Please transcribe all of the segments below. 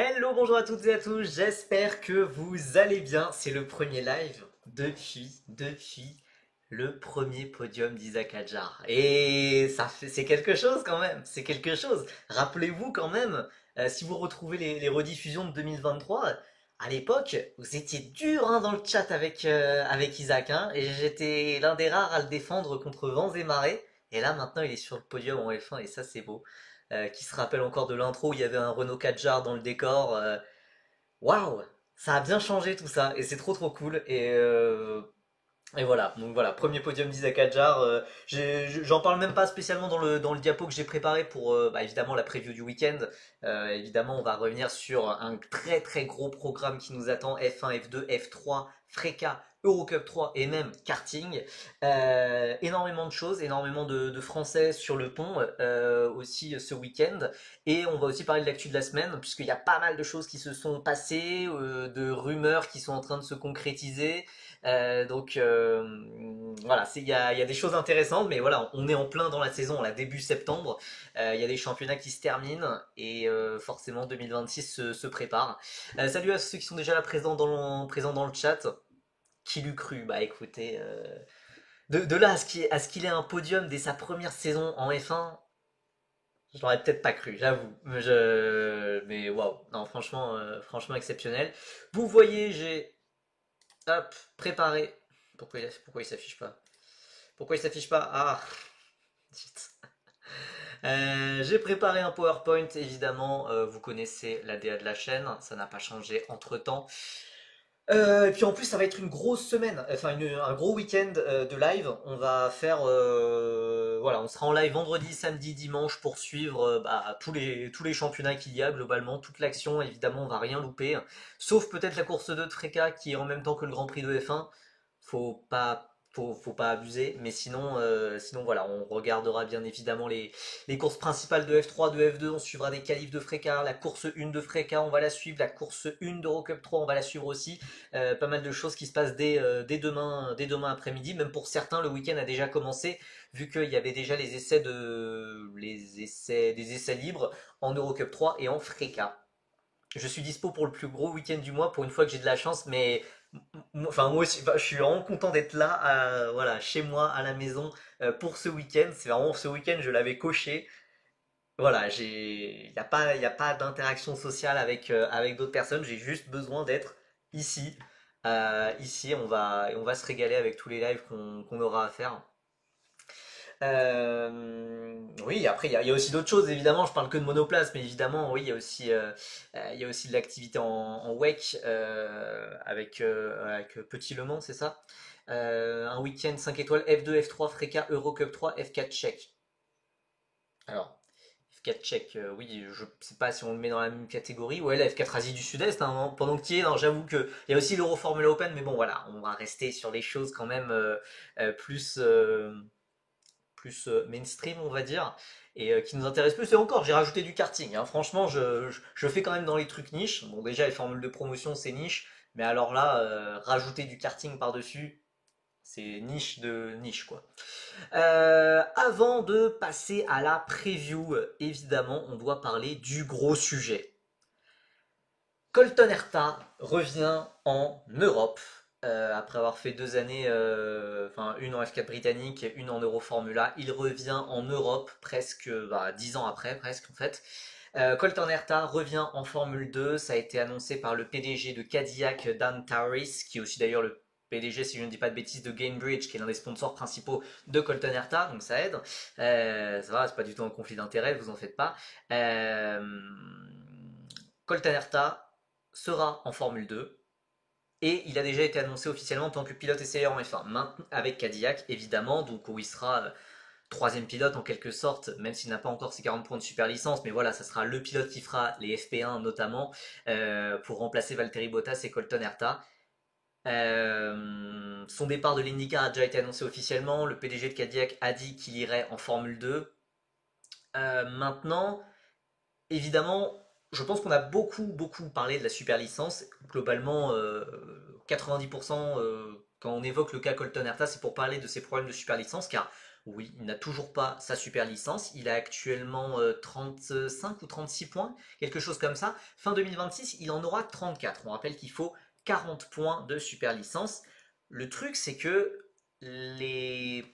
Hello, bonjour à toutes et à tous, j'espère que vous allez bien. C'est le premier live depuis le premier podium d'Isaac Hadjar. Et c'est quelque chose quand même, c'est quelque chose. Rappelez-vous quand même, si vous retrouvez les rediffusions de 2023, à l'époque, vous étiez dur hein, dans le chat avec Isaac, hein, et j'étais l'un des rares à le défendre contre vents et marées. Et là maintenant il est sur le podium en F1 et ça c'est beau qui se rappelle encore de l'intro où il y avait un Renault 4jar dans le décor. Waouh, ça a bien changé tout ça et c'est trop cool. Et voilà, donc voilà, premier podium d'Isaac Hadjar. J'en parle même pas spécialement dans le diapo que j'ai préparé pour évidemment la preview du week-end. Évidemment, on va revenir sur un très gros programme qui nous attend F1, F2, F3, Freca, Eurocup 3 et même karting. Énormément de choses, énormément de Français sur le pont aussi ce week-end. Et on va aussi parler de l'actu de la semaine, puisqu'il y a pas mal de choses qui se sont passées, de rumeurs qui sont en train de se concrétiser. Voilà, il y a des choses intéressantes, mais voilà, on est en plein dans la saison, là, début septembre. Il y a des championnats qui se terminent et forcément 2026 se prépare. Salut à ceux qui sont déjà là présents dans le chat. Qui l'eût cru? Bah écoutez, de là à ce qu'il ait un podium dès sa première saison en F1, je l'aurais peut-être pas cru, j'avoue. Mais waouh, non, franchement exceptionnel. Vous voyez, j'ai hop, préparé. Pourquoi il s'affiche pas? Pourquoi il s'affiche pas? Ah, zut. J'ai préparé un PowerPoint, évidemment. Vous connaissez l'ADA de la chaîne, ça n'a pas changé entre temps. Et puis en plus, ça va être une grosse semaine, enfin un gros week-end de live. On va faire, voilà, on sera en live vendredi, samedi, dimanche pour suivre tous les championnats qu'il y a globalement, toute l'action. Évidemment, on va rien louper, sauf peut-être la course 2 de Freka qui est en même temps que le Grand Prix de F1. Faut pas abuser, mais sinon voilà, on regardera bien évidemment les courses principales de F3, de F2, on suivra des qualifs de Freka, la course 1 de Freka, on va la suivre, la course 1 d'Eurocup 3, on va la suivre aussi. Pas mal de choses qui se passent dès demain après-midi. Même pour certains, le week-end a déjà commencé, vu qu'il y avait déjà des essais libres en Eurocup 3 et en Freca. Je suis dispo pour le plus gros week-end du mois pour une fois que j'ai de la chance, mais enfin moi aussi, enfin, je suis vraiment content d'être là, voilà, chez moi à la maison pour ce week-end. C'est vraiment ce week-end, je l'avais coché. Voilà, il y a pas d'interaction sociale avec d'autres personnes. J'ai juste besoin d'être ici. Ici, on va se régaler avec tous les lives qu'on aura à faire. Oui, après, il y a aussi d'autres choses, évidemment. Je parle que de monoplace, mais évidemment, oui, il y a aussi de l'activité en WEC avec Petit Le Mans, c'est ça? Un week-end 5 étoiles F2, F3, Freca, Eurocup 3, F4 tchèque. Alors, F4 tchèque, oui, je sais pas si on le met dans la même catégorie. Ouais, la F4 Asie du Sud-Est, hein, pendant que tu y es, alors j'avoue qu'il y a aussi l'Euro Formula Open, mais bon, voilà, on va rester sur les choses quand même plus mainstream, on va dire, et qui nous intéresse plus. Et encore, j'ai rajouté du karting, hein. Franchement, je fais quand même dans les trucs niches. Bon, déjà, les formules de promotion, c'est niche, mais alors là, rajouter du karting par-dessus, c'est niche de niche, quoi. Avant de passer à la preview, évidemment, on doit parler du gros sujet. Colton Herta revient en Europe après avoir fait 2 années, enfin une en F4 britannique et une en Euroformula. Il revient en Europe presque 10 ans après, presque en fait. Colton Herta revient en Formule 2. Ça a été annoncé par le PDG de Cadillac, Dan Tauris, qui est aussi d'ailleurs le PDG, si je ne dis pas de bêtises, de Gainbridge, qui est l'un des sponsors principaux de Colton Herta, donc ça aide. Ça va, c'est pas du tout un conflit d'intérêt, vous en faites pas. Euh, Colton Herta sera en Formule 2 et il a déjà été annoncé officiellement en tant que pilote essayeur en F1, maintenant avec Cadillac évidemment, donc où il sera troisième pilote en quelque sorte, même s'il n'a pas encore ses 40 points de super licence, mais voilà, ça sera le pilote qui fera les FP1 notamment pour remplacer Valtteri Bottas et Colton Herta. Son départ de l'IndyCar a déjà été annoncé officiellement, le PDG de Cadillac a dit qu'il irait en Formule 2. Maintenant, évidemment, je pense qu'on a beaucoup parlé de la super licence. Globalement, 90% quand on évoque le cas Colton Herta, c'est pour parler de ses problèmes de super licence, car Oui, il n'a toujours pas sa super licence. Il a actuellement 35 ou 36 points, quelque chose comme ça. Fin 2026, il en aura 34. On rappelle qu'il faut 40 points de super licence. Le truc, c'est que les,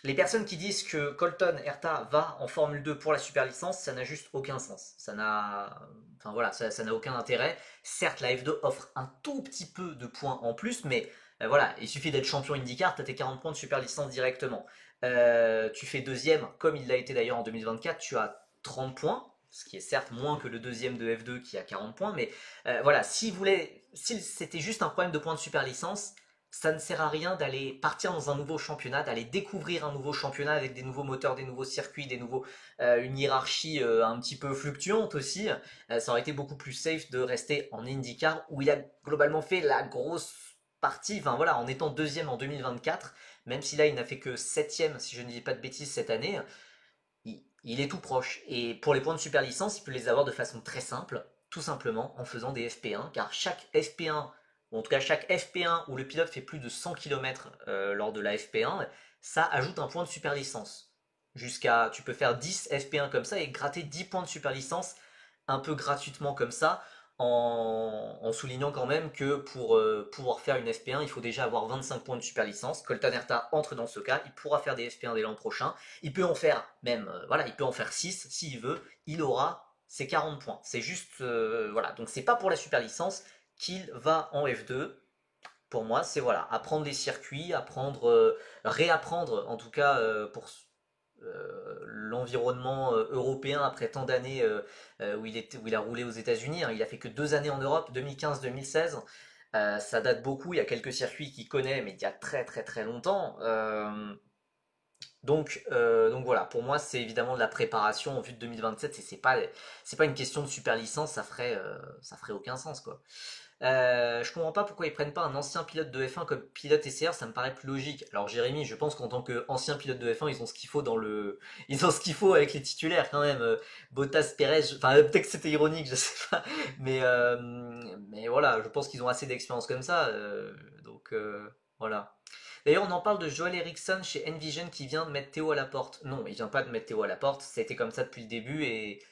les personnes qui disent que Colton Herta va en Formule 2 pour la super licence, ça n'a juste aucun sens. Ça n'a, enfin voilà, ça n'a aucun intérêt. Certes, la F2 offre un tout petit peu de points en plus, mais voilà, il suffit d'être champion IndyCar, tu as tes 40 points de super licence directement. Tu fais deuxième, comme il l'a été d'ailleurs en 2024, tu as 30 points, ce qui est certes moins que le deuxième de F2 qui a 40 points, mais voilà, si c'était juste un problème de points de super licence, ça ne sert à rien d'aller partir dans un nouveau championnat, d'aller découvrir un nouveau championnat avec des nouveaux moteurs, des nouveaux circuits, une hiérarchie un petit peu fluctuante aussi. Ça aurait été beaucoup plus safe de rester en IndyCar où il a globalement fait la grosse partie, enfin voilà, en étant deuxième en 2024, même si là il n'a fait que septième, si je ne dis pas de bêtises cette année, il est tout proche. Et pour les points de super licence, il peut les avoir de façon très simple, tout simplement en faisant des FP1, car chaque FP1, ou en tout cas chaque FP1 où le pilote fait plus de 100 km lors de la FP1, ça ajoute un point de super licence. Tu peux faire 10 FP1 comme ça et gratter 10 points de super licence un peu gratuitement comme ça, en soulignant quand même que pour pouvoir faire une FP1, il faut déjà avoir 25 points de super licence. Colton Herta entre dans ce cas, il pourra faire des FP1 dès l'an prochain. Il peut en faire même, voilà, il peut en faire 6 s'il veut, il aura ses 40 points. C'est juste, voilà, donc c'est pas pour la super licence qu'il va en F2. Pour moi, c'est voilà, apprendre les circuits, réapprendre en tout cas pour l'environnement européen après tant d'années où il a roulé aux États-Unis. Hein. Il a fait que 2 années en Europe, 2015-2016. Ça date beaucoup. Il y a quelques circuits qu'il connaît, mais il y a très très très longtemps. Donc voilà, pour moi c'est évidemment de la préparation en vue de 2027 et c'est pas une question de super licence, ça ferait aucun sens quoi. Je comprends pas pourquoi ils prennent pas un ancien pilote de F1 comme pilote SCR, ça me paraît plus logique. Alors Jérémy, je pense qu'en tant qu'ancien pilote de F1, ils ont ce qu'il faut ils ont ce qu'il faut avec les titulaires quand même. Bottas, Perez, enfin peut-être que c'était ironique, je sais pas, mais voilà, je pense qu'ils ont assez d'expérience comme ça, voilà. D'ailleurs, on en parle de Joel Eriksson chez Envision qui vient de mettre Théo à la porte. Non, il vient pas de mettre Théo à la porte, c'était comme ça depuis le début et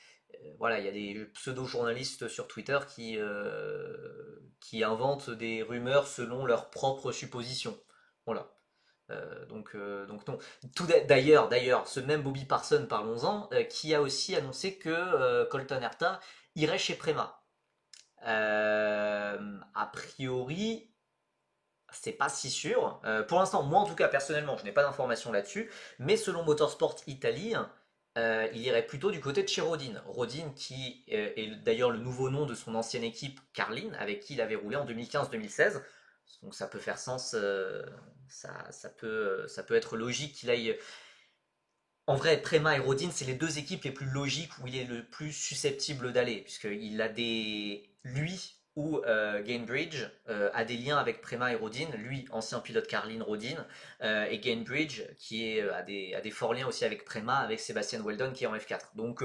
voilà, il y a des pseudo-journalistes sur Twitter qui inventent des rumeurs selon leurs propres suppositions. Voilà. Donc non. D'ailleurs, ce même Bobby Parson, parlons-en, qui a aussi annoncé que Colton Herta irait chez Prema. A priori, c'est pas si sûr. Pour l'instant, moi en tout cas, personnellement, je n'ai pas d'informations là-dessus. Mais selon Motorsport Italie, il irait plutôt du côté de chez Rodin. Rodin qui est d'ailleurs le nouveau nom de son ancienne équipe, Carlin, avec qui il avait roulé en 2015-2016. Donc ça peut faire sens, ça peut être logique qu'il aille. En vrai, Prema et Rodin, c'est les deux équipes les plus logiques où il est le plus susceptible d'aller, puisqu'il a des. Lui ou Gainbridge a des liens avec Prema et Rodin, lui, ancien pilote Carlin Rodin, et Gainbridge, a des forts liens aussi avec Prema, avec Sébastien Weldon qui est en F4. Donc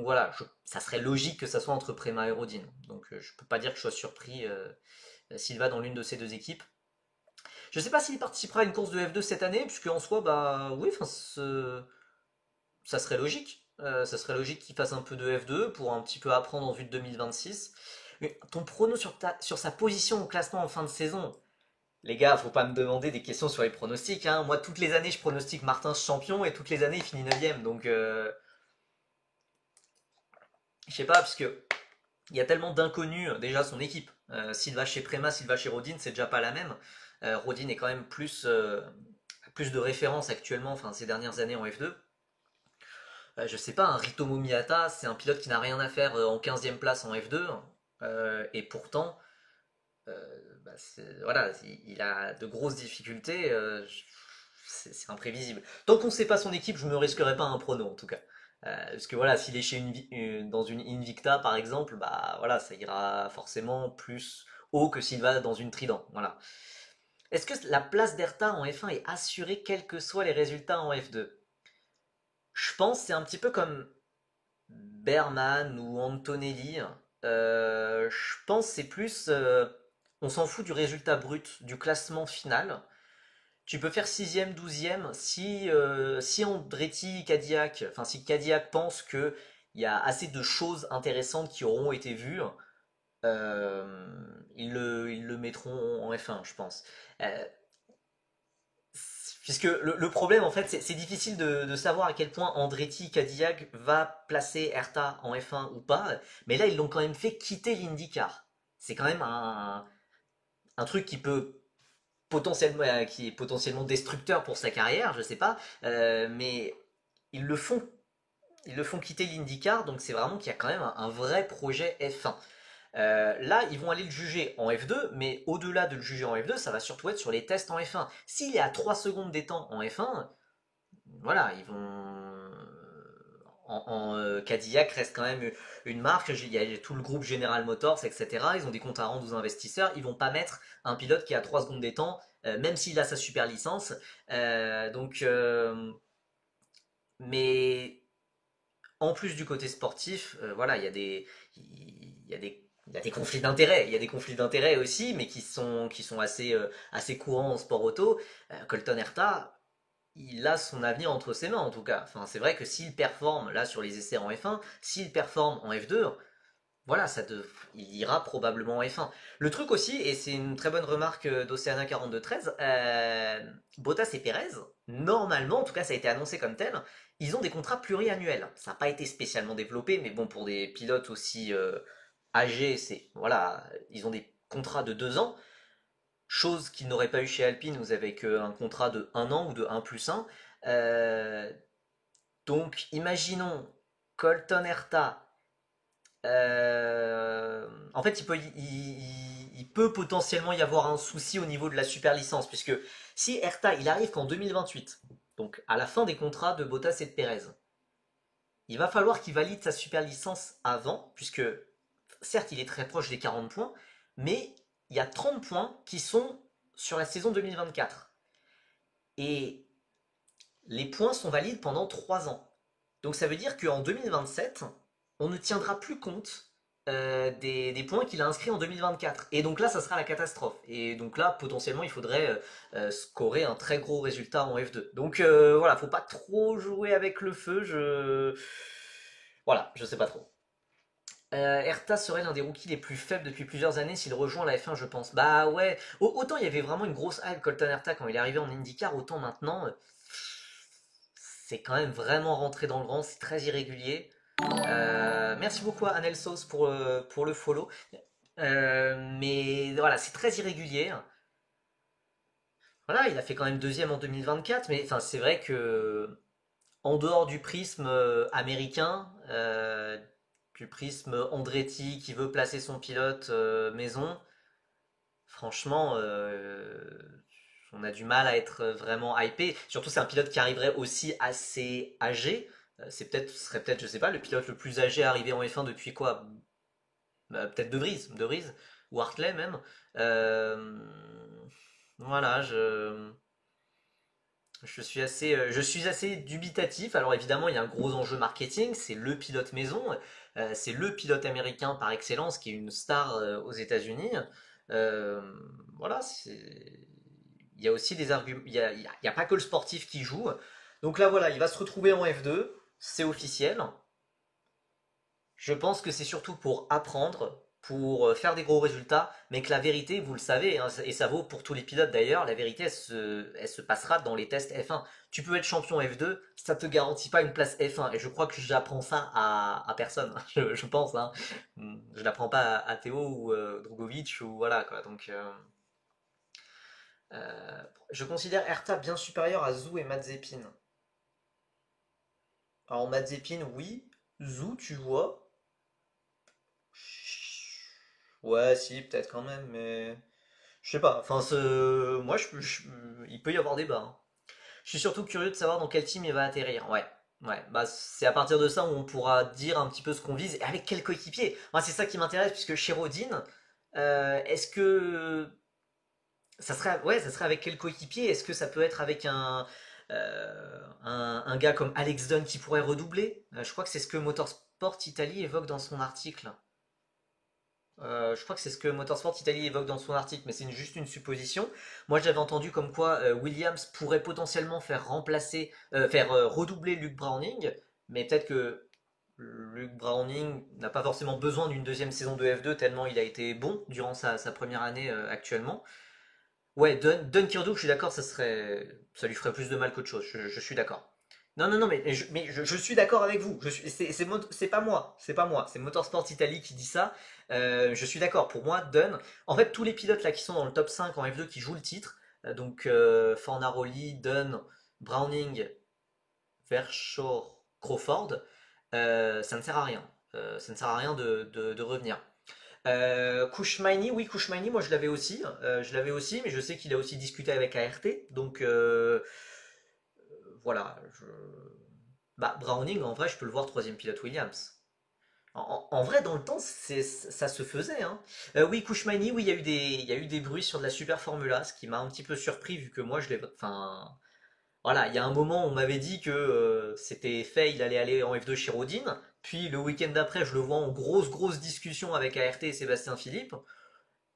voilà, ça serait logique que ça soit entre Prema et Rodin. Donc je peux pas dire que je sois surpris s'il va dans l'une de ces deux équipes. Je sais pas s'il participera à une course de F2 cette année, puisque en soi, bah oui, enfin, ça serait logique. Ça serait logique qu'il fasse un peu de F2 pour un petit peu apprendre en vue de 2026. Mais ton prono sur sa position au classement en fin de saison, les gars, faut pas me demander des questions sur les pronostics. Hein. Moi, toutes les années, je pronostique Martin champion et toutes les années, il finit 9ème. Donc, je sais pas, parce que il y a tellement d'inconnus, déjà son équipe. S'il va chez Prema, s'il va chez Rodin, c'est déjà pas la même. Rodin est quand même plus de référence actuellement, enfin ces dernières années en F2. Je sais pas, un Ritomo Miyata, c'est un pilote qui n'a rien à faire en 15e place en F2. Et pourtant, voilà, il a de grosses difficultés. C'est imprévisible. Tant qu'on ne sait pas son équipe, je ne me risquerai pas un prono en tout cas. Parce que voilà, s'il est dans une Invicta par exemple, bah voilà, ça ira forcément plus haut que s'il va dans une Trident. Voilà. Est-ce que la place d'Erta en F1 est assurée quels que soient les résultats en F2? Je pense que c'est un petit peu comme Berman ou Antonelli. Je pense que c'est plus on s'en fout du résultat brut, du classement final. Tu peux faire sixième, douzième si Andretti, Cadillac, enfin si Cadillac pense que il y a assez de choses intéressantes qui auront été vues, euh, ils le mettront en F1, je pense. Euh, Puisque le problème, en fait, c'est difficile de savoir à quel point Andretti Cadillac va placer Hertha en F1 ou pas. Mais là, ils l'ont quand même fait quitter l'IndyCar. C'est quand même un truc qui est potentiellement destructeur pour sa carrière, je sais pas. Mais ils le font, ils le font quitter l'IndyCar, donc c'est vraiment qu'il y a quand même un vrai projet F1. Là, ils vont aller le juger en F2, mais au-delà de le juger en F2, ça va surtout être sur les tests en F1. S'il est à 3 secondes des temps en F1, voilà, ils vont. Cadillac reste quand même une marque, il y a tout le groupe General Motors, etc. Ils ont des comptes à rendre aux investisseurs, ils vont pas mettre un pilote qui est à 3 secondes des temps, même s'il a sa super licence. Mais en plus du côté sportif, voilà, il y a des conflits d'intérêts. Il y a des conflits d'intérêts aussi, mais qui sont assez courants en sport auto. Colton Herta, il a son avenir entre ses mains en tout cas. Enfin, c'est vrai que s'il performe là sur les essais en F1, s'il performe en F2, voilà, il ira probablement en F1. Le truc aussi, et c'est une très bonne remarque d'Océana 4213, Bottas et Perez, normalement, en tout cas ça a été annoncé comme tel, ils ont des contrats pluriannuels. Ça n'a pas été spécialement développé, mais bon, pour des pilotes aussi âgés, voilà, ils ont des contrats de 2 ans, chose qu'ils n'auraient pas eu chez Alpine, vous avez qu'un contrat de 1 an ou de 1 plus 1. Euh, donc imaginons Colton Herta. En fait, il peut potentiellement y avoir un souci au niveau de la super licence, puisque si Herta il arrive qu'en 2028, donc à la fin des contrats de Bottas et de Perez, il va falloir qu'il valide sa super licence avant, puisque certes il est très proche des 40 points, mais il y a 30 points qui sont sur la saison 2024. Et les points sont valides pendant 3 ans. Donc ça veut dire qu'en 2027, on ne tiendra plus compte des points qu'il a inscrits en 2024. Et donc là, ça sera la catastrophe. Et donc là, potentiellement, il faudrait scorer un très gros résultat en F2. Donc voilà, faut pas trop jouer avec le feu. Voilà, je sais pas trop. Herta serait l'un des rookies les plus faibles depuis plusieurs années s'il rejoint la F1, je pense. Bah ouais, autant il y avait vraiment une grosse hype Colton Herta quand il est arrivé en IndyCar, autant maintenant, c'est quand même vraiment rentré dans le rang, c'est très irrégulier. Merci beaucoup à Anelsos pour le follow. Mais voilà, c'est très irrégulier. Voilà, il a fait quand même deuxième en 2024, mais enfin, c'est vrai que en dehors du prisme américain, du prisme Andretti qui veut placer son pilote maison, franchement, on a du mal à être vraiment hypé. Surtout, c'est un pilote qui arriverait aussi assez âgé. Ce serait peut-être, je sais pas, le pilote le plus âgé arrivé en F1 depuis quoi? Peut-être De Vries, ou Hartley même. Euh, voilà, je suis assez dubitatif. Alors évidemment, il y a un gros enjeu marketing, c'est le pilote maison, c'est le pilote américain par excellence qui est une star aux États-Unis. Euh, voilà, il y a aussi des arguments, il y a pas que le sportif qui joue. Donc là voilà, il va se retrouver en F2, c'est officiel. Je pense que c'est surtout pour apprendre, pour faire des gros résultats, mais que la vérité, vous le savez, hein, et ça vaut pour tous les pilotes d'ailleurs, la vérité, elle se passera dans les tests F1. Tu peux être champion F2, ça te garantit pas une place F1, et je crois que j'apprends ça à personne, je pense. Hein. Je l'apprends pas à Théo ou Drogovic, ou voilà quoi. Donc, je considère Hertha bien supérieur à Zhou et Mazepin. Alors Mazepin, oui, Zhou, tu vois. Ouais, si, peut-être quand même, mais je sais pas. Enfin, moi, il peut y avoir débat. Hein. Je suis surtout curieux de savoir dans quel team il va atterrir. Ouais, ouais. Bah, c'est à partir de ça où on pourra dire un petit peu ce qu'on vise et avec quel coéquipier. Moi, c'est ça qui m'intéresse puisque chez Rodin, est-ce que ça serait avec quel coéquipier? Est-ce que ça peut être avec un gars comme Alex Dunn qui pourrait redoubler? Je crois que c'est ce que Motorsport Italie évoque dans son article. Je crois que c'est ce que Motorsport Italie évoque dans son article, mais c'est juste une supposition. Moi, j'avais entendu comme quoi Williams pourrait potentiellement faire remplacer, redoubler Luke Browning, mais peut-être que Luke Browning n'a pas forcément besoin d'une deuxième saison de F2 tellement il a été bon durant sa première année actuellement. Ouais, Dunkirk, je suis d'accord, ça lui ferait plus de mal qu'autre chose. Je suis d'accord. Non, non, non, je suis d'accord avec vous. C'est pas moi, c'est Motorsport Italie qui dit ça. Je suis d'accord. Pour moi, en fait, tous les pilotes là qui sont dans le top 5 en F2 qui jouent le titre, donc Fornaroli, Dunn, Browning, Verschoor, Crawford, ça ne sert à rien. Ça ne sert à rien de revenir. Kouchmaini, oui, Kouchmaini, moi je l'avais aussi, mais je sais qu'il a aussi discuté avec ART, donc voilà. Bah, Browning, en vrai, je peux le voir troisième pilote Williams. En vrai, dans le temps, ça se faisait, hein. Oui, Kouchmaini, oui, il y a eu des bruits sur de la Super Formula, ce qui m'a un petit peu surpris vu que moi je l'ai, enfin, voilà, il y a un moment, on m'avait dit que c'était fait, il allait aller en F2 chez Rodin. Puis le week-end d'après, je le vois en grosse discussion avec ART et Sébastien Philippe.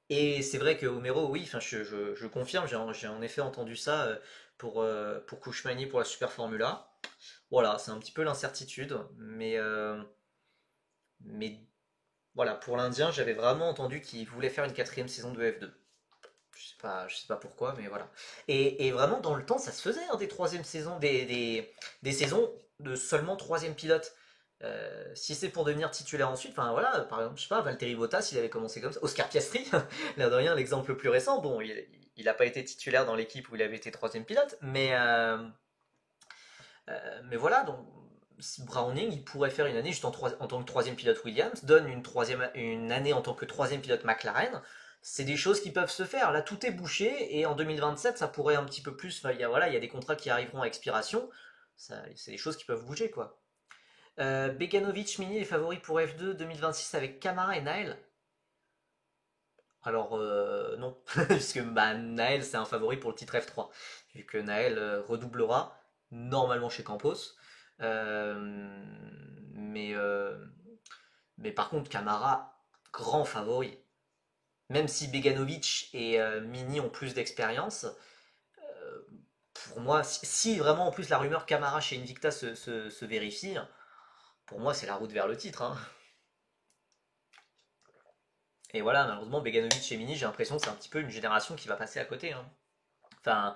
Et c'est vrai que Homero, oui, enfin, je confirme, j'ai en effet entendu ça pour Kouchmani pour la Super Formula. Voilà, c'est un petit peu l'incertitude, mais voilà, pour l'Indien, j'avais vraiment entendu qu'il voulait faire une quatrième saison de F2. Je sais pas pourquoi, mais voilà. Et vraiment, dans le temps, ça se faisait, hein, des troisièmes saisons, des saisons de seulement troisième pilote. Si c'est pour devenir titulaire ensuite, enfin voilà, par exemple, je sais pas, Valtteri Bottas, il avait commencé comme ça. Oscar Piastri, l'air de rien, l'exemple le plus récent. Bon, il n'a pas été titulaire dans l'équipe où il avait été troisième pilote, mais voilà, donc Browning, il pourrait faire une année juste en tant que troisième pilote Williams, donne une année en tant que troisième pilote McLaren. C'est des choses qui peuvent se faire. Là, tout est bouché et en 2027, ça pourrait un petit peu plus. Enfin, voilà, il y a des contrats qui arriveront à expiration. C'est des choses qui peuvent bouger, quoi. Beganovic Mini est favori pour F2 2026 avec Camara et Naël. Alors, non, puisque bah, Naël c'est un favori pour le titre F3, vu que Naël redoublera normalement chez Campos. Euh, mais, euh, mais par contre, Camara, grand favori. Même si Beganovic et Mini ont plus d'expérience, pour moi, si vraiment en plus la rumeur Camara chez Invicta se vérifie, pour moi c'est la route vers le titre, hein. Et voilà, malheureusement, Beganovic et Mini, j'ai l'impression que c'est un petit peu une génération qui va passer à côté, hein. Enfin,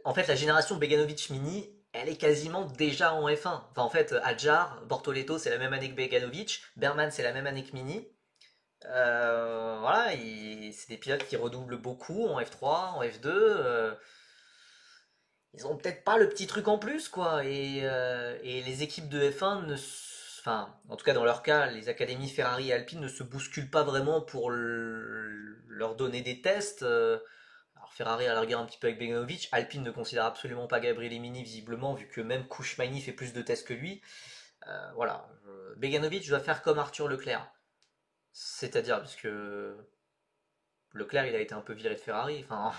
en fait, la génération Beganovic-Mini, elle est quasiment déjà en F1. Enfin, en fait, Adjar, Bortoleto, c'est la même année que Beganovic, Berman, c'est la même année que Mini. Voilà, c'est des pilotes qui redoublent beaucoup en F3, en F2. Ils ont peut-être pas le petit truc en plus, quoi. Et les équipes de F1 enfin, en tout cas dans leur cas, les académies Ferrari et Alpine ne se bousculent pas vraiment pour leur donner des tests. Alors Ferrari a la rigueur un petit peu avec Beganovic, Alpine ne considère absolument pas Gabriel visiblement, vu que même Kouchmani fait plus de tests que lui. Voilà, Beganovic doit faire comme Arthur Leclerc. C'est-à-dire, parce que Leclerc il a été un peu viré de Ferrari, enfin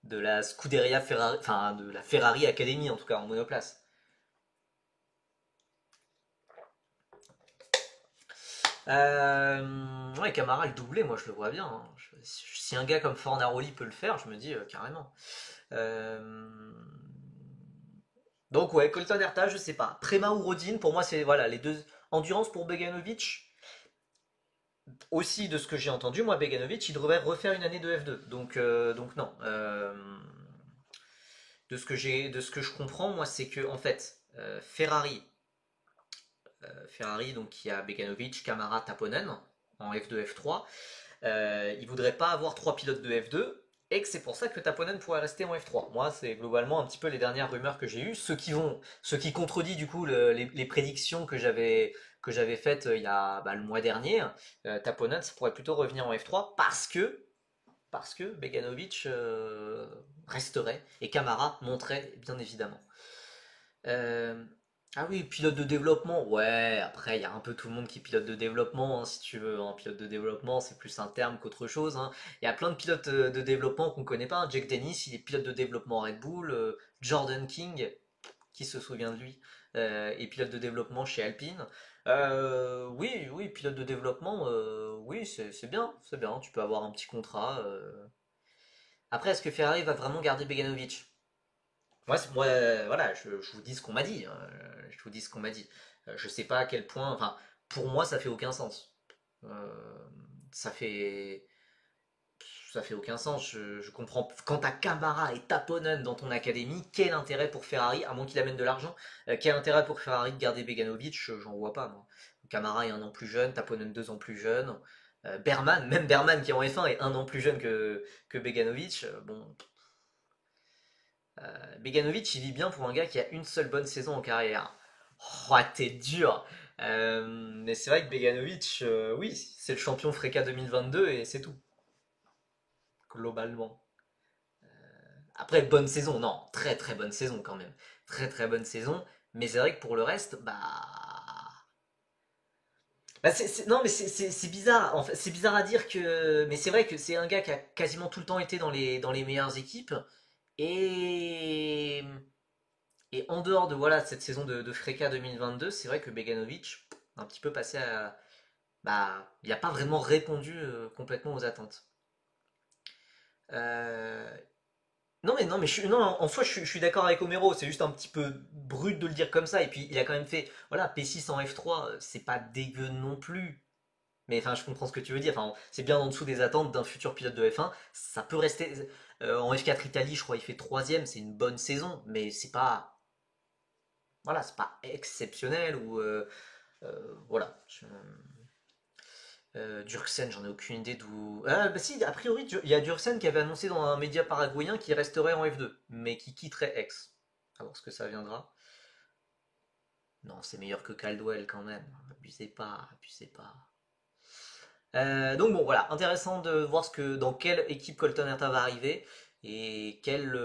de la Scuderia Ferrari, enfin de la Ferrari Academy en tout cas en monoplace. Ouais, Camara le doublé, moi je le vois bien, hein. Si un gars comme Fornaroli peut le faire, je me dis carrément. Euh, Donc ouais, Colton Herta, je sais pas. Prema ou Rodin, pour moi c'est voilà les deux. Endurance pour Beganovic. Aussi de ce que j'ai entendu, moi Beganovic, il devrait refaire une année de F2. Donc non. De ce que je comprends, moi, c'est que en fait, Ferrari, donc qui a Beganovic, Camara, Taponen en F2, F3, il voudrait pas avoir trois pilotes de F2 et que c'est pour ça que Taponen pourrait rester en F3. Moi, c'est globalement un petit peu les dernières rumeurs que j'ai eues, ce qui contredit du coup les prédictions que j'avais faites il y a bah, le mois dernier. Taponen, ça pourrait plutôt revenir en F3 parce que Beganovic resterait et Camara monterait bien évidemment. Euh, ah oui, pilote de développement, ouais, après il y a un peu tout le monde qui est pilote de développement, hein, si tu veux, un pilote de développement c'est plus un terme qu'autre chose, hein. Il y a plein de pilotes de développement qu'on connaît pas, hein. Jack Dennis il est pilote de développement Red Bull, Jordan King, qui se souvient de lui? et pilote de développement chez Alpine. Oui, oui, pilote de développement, oui, c'est bien, c'est bien. Tu peux avoir un petit contrat. Après, est-ce que Ferrari va vraiment garder Beganovic? Moi, voilà, je vous dis ce qu'on m'a dit, hein, je vous dis ce qu'on m'a dit. Je sais pas à quel point. Enfin, pour moi, ça fait aucun sens. Euh, ça fait. Ça fait aucun sens. Je comprends. Quand t'as Camara et Taponen dans ton académie, quel intérêt pour Ferrari, à moins qu'il amène de l'argent, quel intérêt pour Ferrari de garder Beganovic? J'en vois pas, moi. Camara est un an plus jeune, Taponen 2 ans plus jeune. Berman, même Berman qui est en F1 est un an plus jeune que Beganovic. Bon, Beganovic, il vit bien pour un gars qui a une seule bonne saison en carrière. Oh, t'es dur! Mais c'est vrai que Beganovic, oui, c'est le champion Freca 2022 et c'est tout, globalement. Après, bonne saison, non, très très bonne saison quand même. Très très bonne saison. Mais c'est vrai que pour le reste, non, mais c'est bizarre. En fait, c'est bizarre à dire que. Mais c'est vrai que c'est un gars qui a quasiment tout le temps été dans les meilleures équipes. Et. Et en dehors de voilà, cette saison de Freca 2022, c'est vrai que Beganovic, un petit peu passé à. Bah, il n'a pas vraiment répondu complètement aux attentes. Euh, non, mais non, en soi, je suis d'accord avec Homero. C'est juste un petit peu brut de le dire comme ça. Et puis, il a quand même fait, voilà, P6 en F3, c'est pas dégueu non plus. Mais enfin, je comprends ce que tu veux dire. Enfin, c'est bien en dessous des attentes d'un futur pilote de F1. Ça peut rester. En F4 Italie, je crois, il fait troisième. C'est une bonne saison, mais c'est pas, voilà, c'est pas exceptionnel ou voilà. Durksen, j'en ai aucune idée d'où. Ah, bah si, a priori, il y a Durksen qui avait annoncé dans un média paraguayen qu'il resterait en F2, mais qui quitterait Aix. À voir ce que ça viendra. Non, c'est meilleur que Caldwell quand même. Abusez pas, abusez pas. Donc bon, voilà, intéressant de voir dans quelle équipe Colton Herta va arriver et quels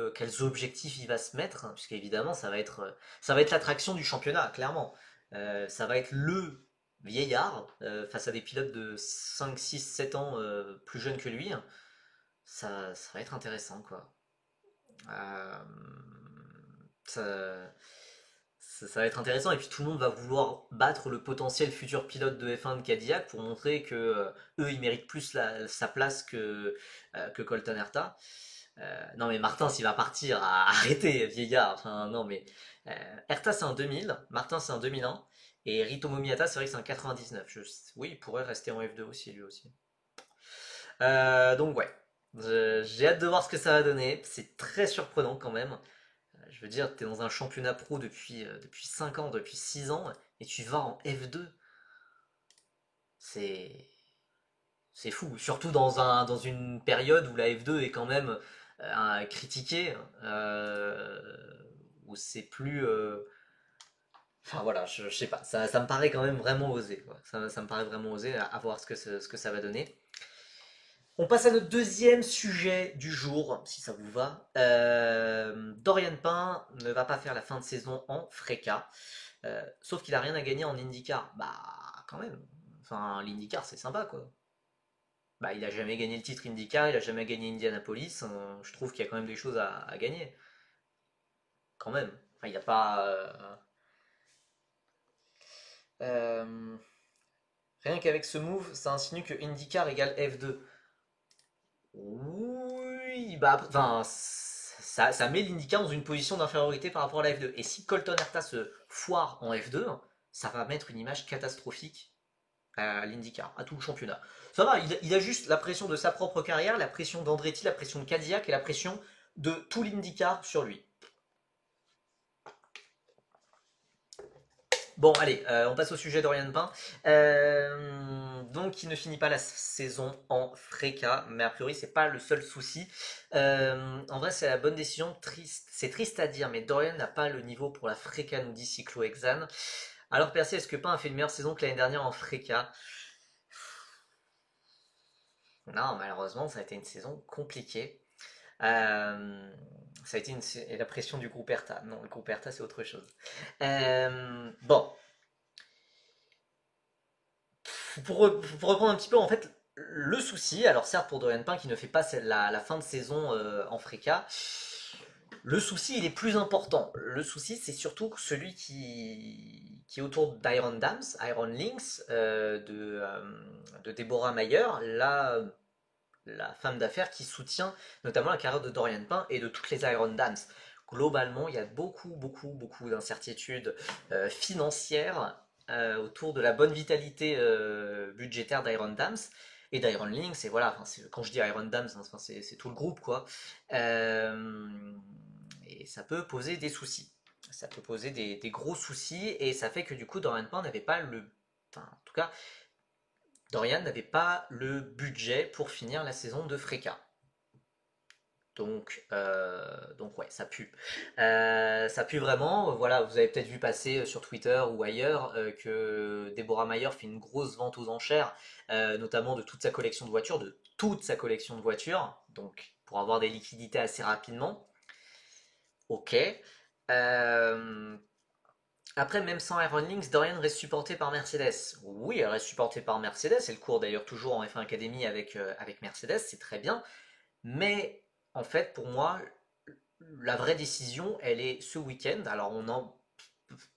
objectifs il va se mettre, hein, puisqu'évidemment ça va être l'attraction du championnat, clairement. Ça va être le vieillard face à des pilotes de 5, 6, 7 ans plus jeunes que lui. Ça va être intéressant, quoi. Euh, ça, ça va être intéressant et puis tout le monde va vouloir battre le potentiel futur pilote de F1 de Cadillac pour montrer que eux ils méritent plus sa place que Colton Herta. Non mais Martin s'il va partir, arrêtez vieillard. Enfin non mais Herta c'est un 2000, Martin c'est un 2001 et Rito Momiata c'est vrai que c'est un 99. Oui il pourrait rester en F2 aussi lui aussi. Donc ouais, j'ai hâte de voir ce que ça va donner. C'est très surprenant quand même. Je veux dire, tu es dans un championnat pro depuis 5 ans, depuis 6 ans, et tu vas en F2. C'est c'est fou. Surtout dans une période où la F2 est quand même critiquée, où c'est plus. Enfin voilà, je sais pas. Ça me paraît quand même vraiment osé, quoi. Ça me paraît vraiment osé à voir ce que ça va donner. On passe à notre deuxième sujet du jour, si ça vous va. Dorian Pain ne va pas faire la fin de saison en Freca. Sauf qu'il a rien à gagner en IndyCar. Bah, quand même. Enfin, l'IndyCar, c'est sympa, quoi. Bah, il a jamais gagné le titre IndyCar, il a jamais gagné Indianapolis. Je trouve qu'il y a quand même des choses à gagner. Quand même. Enfin, il n'y a pas. Euh, Rien qu'avec ce move, ça insinue que IndyCar égale F2. Oui, bah, enfin, ça met l'IndyCar dans une position d'infériorité par rapport à la F2. Et si Colton Herta se foire en F2, ça va mettre une image catastrophique à l'IndyCar, à tout le championnat. Ça va, il a juste la pression de sa propre carrière, la pression d'Andretti, la pression de Cadillac et la pression de tout l'IndyCar sur lui. Bon, allez, on passe au sujet d'Oriane Pain. Donc, il ne finit pas la saison en Freca, mais a priori, c'est pas le seul souci. En vrai, c'est la bonne décision. Triste, c'est triste à dire, mais Dorian n'a pas le niveau pour la Freca, nous dit Cyclo Exane. Alors, Percy, est-ce que Pain a fait une meilleure saison que l'année dernière en Freca? Non, malheureusement, ça a été une saison compliquée. Ça a été et la pression du groupe Erta. Non, le groupe Erta, c'est autre chose. Bon, pour reprendre un petit peu, en fait, le souci, alors certes pour Dorian Pain qui ne fait pas la fin de saison en Freca, Le souci, il est plus important. Le souci, c'est surtout celui qui est autour d'Iron Dams, Iron Lynx, de Deborah Mayer, la femme d'affaires qui soutient notamment la carrière de Dorian Payne et de toutes les Iron Dams. Globalement, il y a beaucoup d'incertitudes financières autour de la bonne vitalité budgétaire d'Iron Dams et d'Iron Lynx. Et voilà, enfin, quand je dis Iron Dams, hein, enfin, c'est tout le groupe, quoi. Et ça peut poser des soucis. Ça peut poser des gros soucis et ça fait que du coup, Dorian Payne n'avait pas le. Enfin, en tout cas, Dorian n'avait pas le budget pour finir la saison de Freka. Donc ouais, ça pue. Ça pue vraiment. Voilà, vous avez peut-être vu passer sur Twitter ou ailleurs que Deborah Mayer fait une grosse vente aux enchères, notamment de toute sa collection de voitures, de toute sa collection de voitures, donc pour avoir des liquidités assez rapidement. Ok. Euh, Après, même sans Iron Lynx, Dorian reste supporté par Mercedes. Oui, elle reste supportée par Mercedes. Elle court d'ailleurs toujours en F1 Academy avec Mercedes, c'est très bien. Mais en fait, pour moi, la vraie décision, elle est ce week-end. Alors,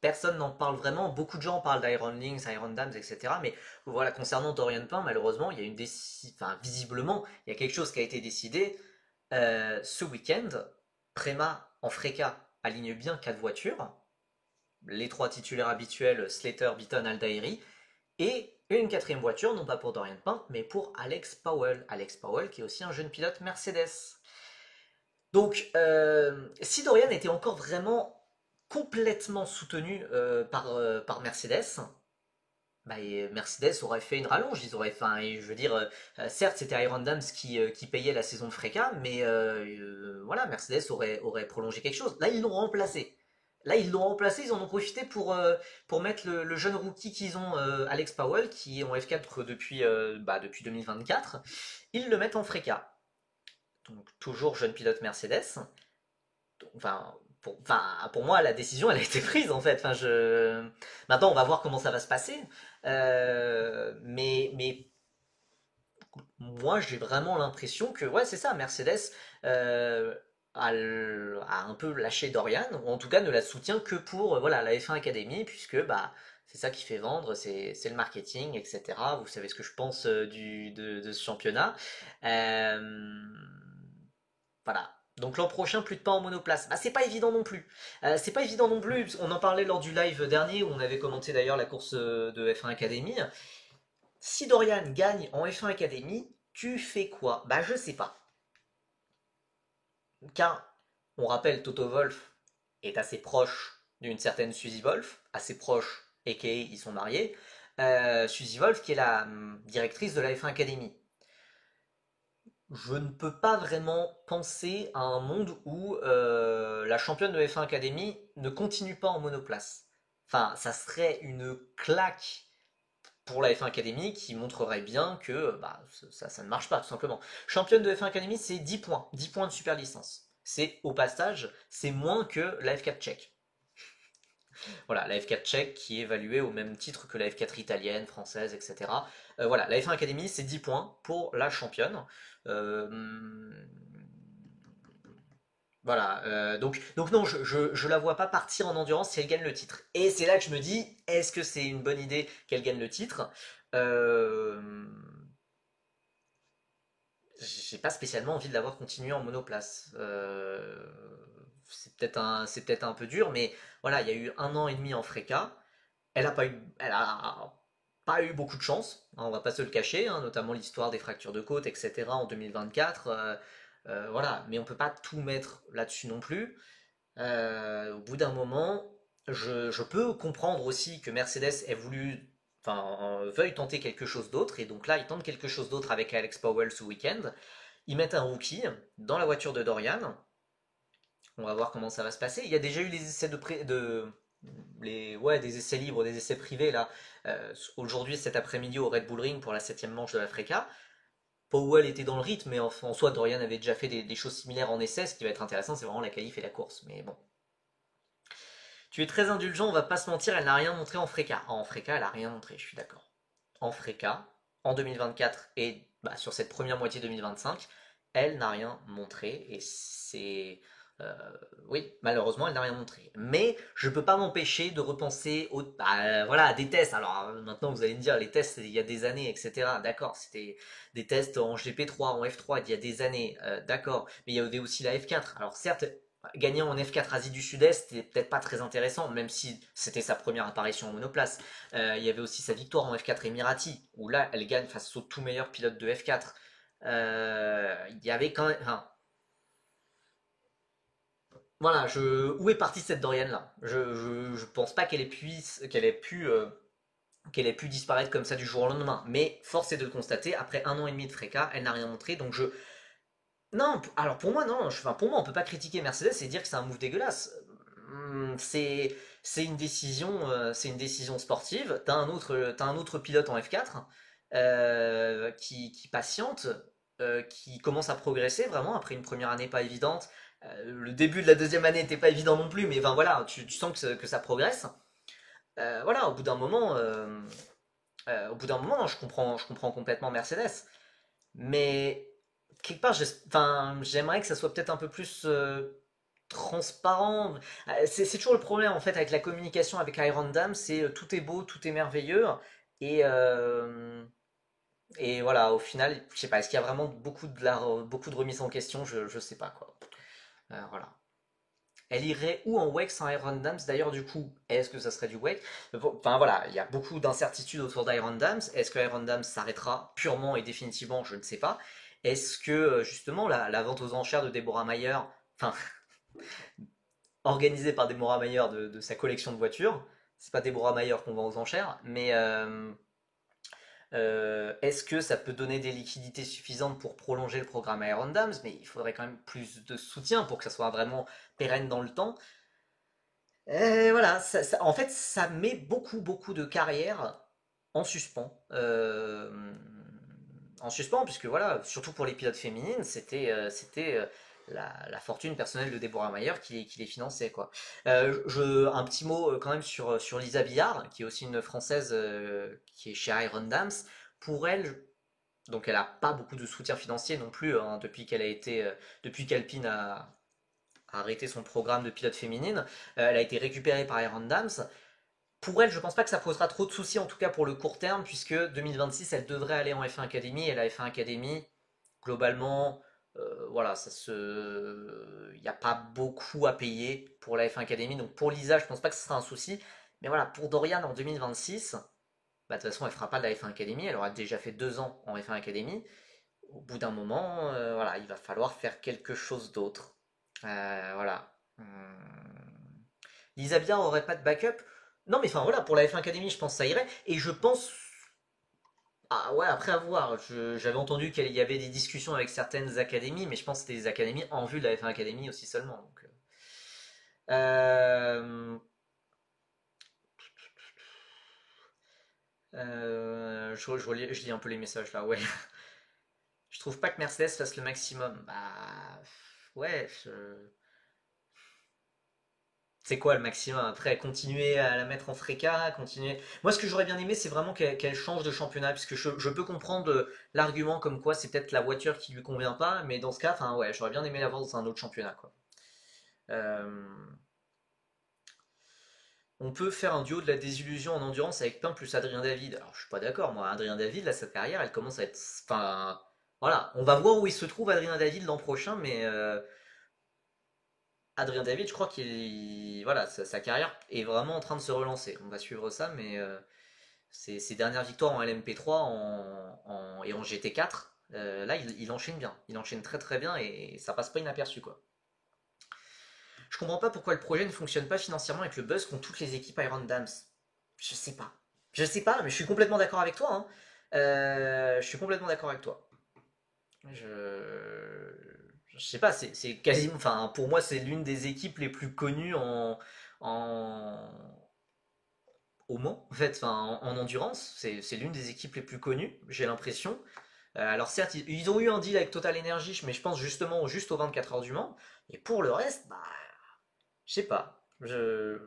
personne n'en parle vraiment. Beaucoup de gens parlent d'Iron Lynx, Iron Dams, etc. Mais voilà, concernant Dorian Payne, malheureusement, il y a une décision. Enfin, visiblement, il y a quelque chose qui a été décidé ce week-end. Prema en Freca aligne bien 4 voitures. Les 3 titulaires habituels, Slater, Beaton, Aldairi. Et une quatrième voiture, non pas pour Dorian Payne, mais pour Alex Powell. Alex Powell, qui est aussi un jeune pilote Mercedes. Donc, si Dorian était encore vraiment complètement soutenu par Mercedes, bah, Mercedes aurait fait une rallonge. Ils auraient, enfin, je veux dire, certes, c'était Iron Dams qui payait la saison de Freca, mais voilà, Mercedes aurait prolongé quelque chose. Là, ils l'ont remplacé. Là, ils l'ont remplacé, ils en ont profité pour mettre le jeune rookie qu'ils ont, Alex Powell, qui est en F4 depuis 2024. Ils le mettent en Freca. Donc, toujours jeune pilote Mercedes. Enfin, pour moi, la décision, elle a été prise, en fait. Maintenant, on va voir comment ça va se passer. Mais moi, j'ai vraiment l'impression que, ouais, c'est ça, Mercedes euh, a un peu lâché Dorian, ou en tout cas ne la soutient que pour voilà, la F1 Academy, puisque bah, c'est ça qui fait vendre, c'est le marketing, etc. Vous savez ce que je pense de ce championnat. Euh, voilà. Donc l'an prochain, plus de pas en monoplace. Bah, c'est pas évident non plus. C'est pas évident non plus. On en parlait lors du live dernier où on avait commenté d'ailleurs la course de F1 Academy. Si Dorian gagne en F1 Academy, tu fais quoi? Bah je sais pas. Car on rappelle Toto Wolff est assez proche d'une certaine Suzy Wolff, assez proche, aka ils sont mariés. Suzy Wolff qui est la directrice de la F1 Academy. Je ne peux pas vraiment penser à un monde où la championne de F1 Academy ne continue pas en monoplace. Enfin, ça serait une claque pour la F1 Academy qui montrerait bien que bah, ça ne marche pas, tout simplement. Championne de F1 Academy, c'est 10 points. 10 points de super licence. C'est, au passage, c'est moins que la F4 tchèque. Voilà, la F4 tchèque qui est évaluée au même titre que la F4 italienne, française, etc. Voilà, la F1 Academy, c'est 10 points pour la championne. Euh, voilà, donc non, je la vois pas partir en endurance si elle gagne le titre. Et c'est là que je me dis, est-ce que c'est une bonne idée qu'elle gagne le titre? Euh, j'ai pas spécialement envie de l'avoir continué en monoplace. C'est peut-être un peu dur, mais voilà, il y a eu 1 an et demi en Freca. Elle a pas eu beaucoup de chance, hein, on va pas se le cacher, hein, notamment l'histoire des fractures de côte, etc. en 2024. Voilà, mais on peut pas tout mettre là-dessus non plus. Au bout d'un moment, je peux comprendre aussi que Mercedes ait voulu, enfin, veuille tenter quelque chose d'autre, et donc là, ils tentent quelque chose d'autre avec Alex Powell ce week-end. Ils mettent un rookie dans la voiture de Dorian. On va voir comment ça va se passer. Il y a déjà eu les essais ouais, des essais libres, des essais privés là. Aujourd'hui, cet après-midi au Red Bull Ring pour la septième manche de la Freca. Powell était dans le rythme, mais en soi, Dorian avait déjà fait des choses similaires en essai. Ce qui va être intéressant, c'est vraiment la qualif et la course. Mais bon, tu es très indulgent, on va pas se mentir, elle n'a rien montré en Freca. En Freca, elle a rien montré, je suis d'accord. En Freca, en 2024 et bah, sur cette première moitié 2025, elle n'a rien montré et Euh, oui, malheureusement, elle n'a rien montré. Mais je peux pas m'empêcher de repenser voilà, à des tests. Alors maintenant, vous allez me dire, les tests, il y a des années, etc. D'accord, c'était des tests en GP3, en F3, il y a des années. D'accord, mais il y avait aussi la F4. Alors certes, gagner en F4 Asie du Sud-Est, c'était peut-être pas très intéressant, même si c'était sa première apparition en monoplace. Il y avait aussi sa victoire en F4 Emirati, où là, elle gagne face au tout meilleur pilote de F4. Il y avait quand même, enfin, voilà, où est partie cette Dorian-là? Je pense pas qu'elle ait pu disparaître comme ça du jour au lendemain. Mais force est de le constater, après 1 an et demi de fracas, elle n'a rien montré. Donc non, alors pour moi, non. Enfin, pour moi, on peut pas critiquer Mercedes et dire que c'est un move dégueulasse. C'est une décision sportive. T'as un autre pilote en F4 qui patiente, qui commence à progresser vraiment après une première année pas évidente. Le début de la deuxième année n'était pas évident non plus, mais enfin voilà, tu sens que ça progresse. Voilà, au bout d'un moment, je comprends complètement Mercedes, mais quelque part, enfin, j'aimerais que ça soit peut-être un peu plus transparent. C'est toujours le problème en fait avec la communication avec Iron Dam, c'est tout est beau, tout est merveilleux, et et voilà, au final, je sais pas, est-ce qu'il y a vraiment beaucoup de remises en question, je sais pas quoi. Voilà. Elle irait où en wake sans Iron Dams? D'ailleurs, du coup, est-ce que ça serait du wake? Enfin voilà, il y a beaucoup d'incertitudes autour d'Iron Dams. Est-ce que Iron Dams s'arrêtera purement et définitivement? Je ne sais pas. Est-ce que justement la vente aux enchères de Deborah Mayer, enfin organisée par Deborah Mayer de sa collection de voitures, c'est pas Deborah Mayer qu'on vend aux enchères, mais est-ce que ça peut donner des liquidités suffisantes pour prolonger le programme Iron Dams? Mais il faudrait quand même plus de soutien pour que ça soit vraiment pérenne dans le temps. Voilà, en fait, ça met beaucoup de carrières en suspens. En suspens, puisque voilà, surtout pour les pilotes féminines, c'était la fortune personnelle de Deborah Mayer qui les finançait, quoi. Un petit mot quand même sur Lisa Billard, qui est aussi une Française qui est chez Iron Dams. Pour elle, donc elle a pas beaucoup de soutien financier non plus hein, depuis qu'Alpine a arrêté son programme de pilote féminine. Elle a été récupérée par Iron Dams. Pour elle, je pense pas que ça posera trop de soucis, en tout cas pour le court terme, puisque 2026, elle devrait aller en F1 Academy. Et la F1 Academy, globalement, voilà, il n'y a pas beaucoup à payer pour la F1 Academy. Donc pour Lisa, je pense pas que ce sera un souci. Mais voilà, pour Dorian en 2026, bah, de toute façon, elle fera pas de la F1 Academy. Elle aura déjà fait 2 ans en F1 Academy. Au bout d'un moment, voilà, il va falloir faire quelque chose d'autre. Voilà. Lisa Biard aurait pas de backup. Non, mais enfin voilà, pour la F1 Academy, je pense que ça irait. Et je pense. Ah ouais, après avoir, j'avais entendu qu'il y avait des discussions avec certaines académies, mais je pense que c'était des académies en vue de la F1 Academy aussi seulement. Donc, euh, je lis un peu les messages là, ouais. Je trouve pas que Mercedes fasse le maximum. Bah. Ouais, c'est quoi le maximum? Après, continuer à la mettre en fréca, continuer. Moi, ce que j'aurais bien aimé, c'est vraiment qu'elle change de championnat, puisque je peux comprendre l'argument comme quoi c'est peut-être la voiture qui lui convient pas, mais dans ce cas, enfin ouais, j'aurais bien aimé la voir dans un autre championnat, quoi. Euh, on peut faire un duo de la désillusion en endurance avec Pain plus Adrien David. Alors, je suis pas d'accord, moi, Adrien David, là, sa carrière, elle commence à être. Enfin, voilà, on va voir où il se trouve Adrien David l'an prochain, mais Adrien David, je crois qu'il, voilà, sa carrière est vraiment en train de se relancer. On va suivre ça, mais ses dernières victoires en LMP3 et en GT4, là, il enchaîne bien. Il enchaîne très très bien et ça passe pas inaperçu, quoi. Je comprends pas pourquoi le projet ne fonctionne pas financièrement avec le buzz qu'ont toutes les équipes Iron Dams. Je sais pas. Je sais pas, mais je suis complètement d'accord avec toi, hein. Je suis complètement d'accord avec toi. Je sais pas, c'est quasiment, enfin, pour moi, c'est l'une des équipes les plus connues en, au Mans, en fait, enfin, en endurance. C'est l'une des équipes les plus connues, j'ai l'impression. Alors certes, ils ont eu un deal avec Total Energy, mais je pense justement juste aux 24 heures du Mans. Et pour le reste, bah, je sais pas. Je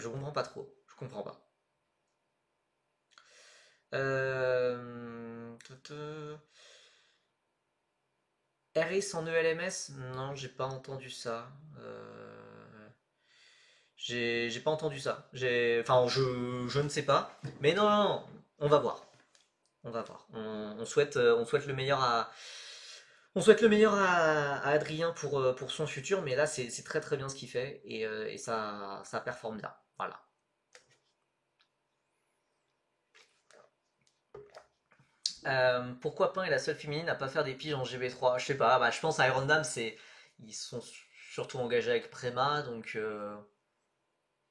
comprends pas trop. Je comprends pas. Euh... RS en ELMS? Non, j'ai pas entendu ça. J'ai pas entendu ça. Enfin, je ne sais pas. Mais non, non, non, on va voir. On va voir. On souhaite le meilleur on souhaite le meilleur à Adrien pour son futur, mais là, c'est très très bien ce qu'il fait et ça performe bien. Voilà. Pourquoi Pain est la seule féminine à pas faire des piges en GB3? Je sais pas, bah, je pense à Iron Dam, ils sont surtout engagés avec Prema, donc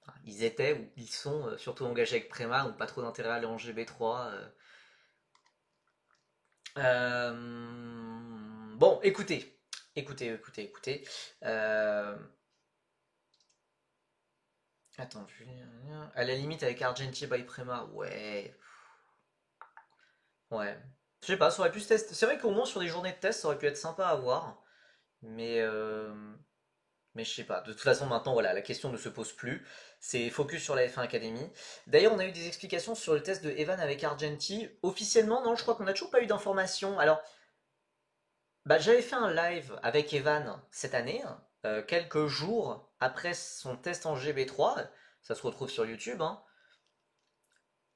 enfin, ils étaient ou ils sont surtout engagés avec Prema, donc pas trop d'intérêt à aller en GB3. Bon, écoutez. Euh, Attends, à la limite avec Argenti by Prema, ouais, ouais. Je sais pas, ça aurait pu se tester. C'est vrai qu'au moins sur des journées de test, ça aurait pu être sympa à voir, mais mais je sais pas. De toute façon, maintenant, voilà, la question ne se pose plus. C'est focus sur la F1 Academy. D'ailleurs, on a eu des explications sur le test de Evan avec Argenti. Officiellement, non, je crois qu'on n'a toujours pas eu d'informations. Alors, bah, j'avais fait un live avec Evan cette année, quelques jours après son test en GB3. Ça se retrouve sur YouTube, hein.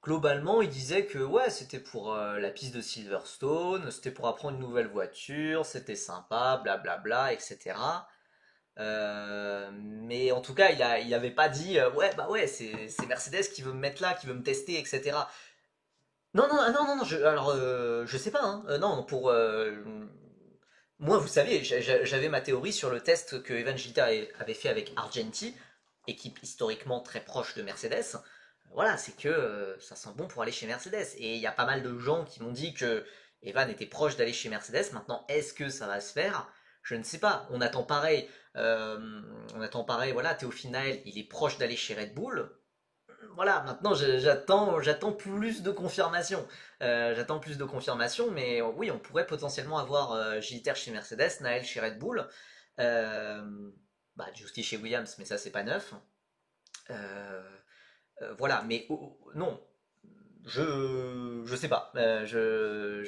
Globalement, il disait que ouais, c'était pour la piste de Silverstone, c'était pour apprendre une nouvelle voiture, c'était sympa, blablabla, etc. Mais en tout cas, il avait pas dit ouais, bah ouais, c'est Mercedes qui veut me mettre là, qui veut me tester, etc. Non, non, ah non, non, non, je sais pas, hein. Non, moi, vous savez, j'avais ma théorie sur le test que Evan Gilter avait fait avec Argenti, équipe historiquement très proche de Mercedes. Voilà, c'est que ça sent bon pour aller chez Mercedes. Et il y a pas mal de gens qui m'ont dit que Evan était proche d'aller chez Mercedes. Maintenant, est-ce que ça va se faire? Je ne sais pas. On attend pareil. Voilà, Théo Final, il est proche d'aller chez Red Bull. Voilà, maintenant j'attends plus de confirmation. J'attends plus de confirmation, mais oui, on pourrait potentiellement avoir Gilter chez Mercedes, Naël chez Red Bull, euh, bah, Justy chez Williams, mais ça c'est pas neuf. Euh, voilà, mais non, je sais pas. Je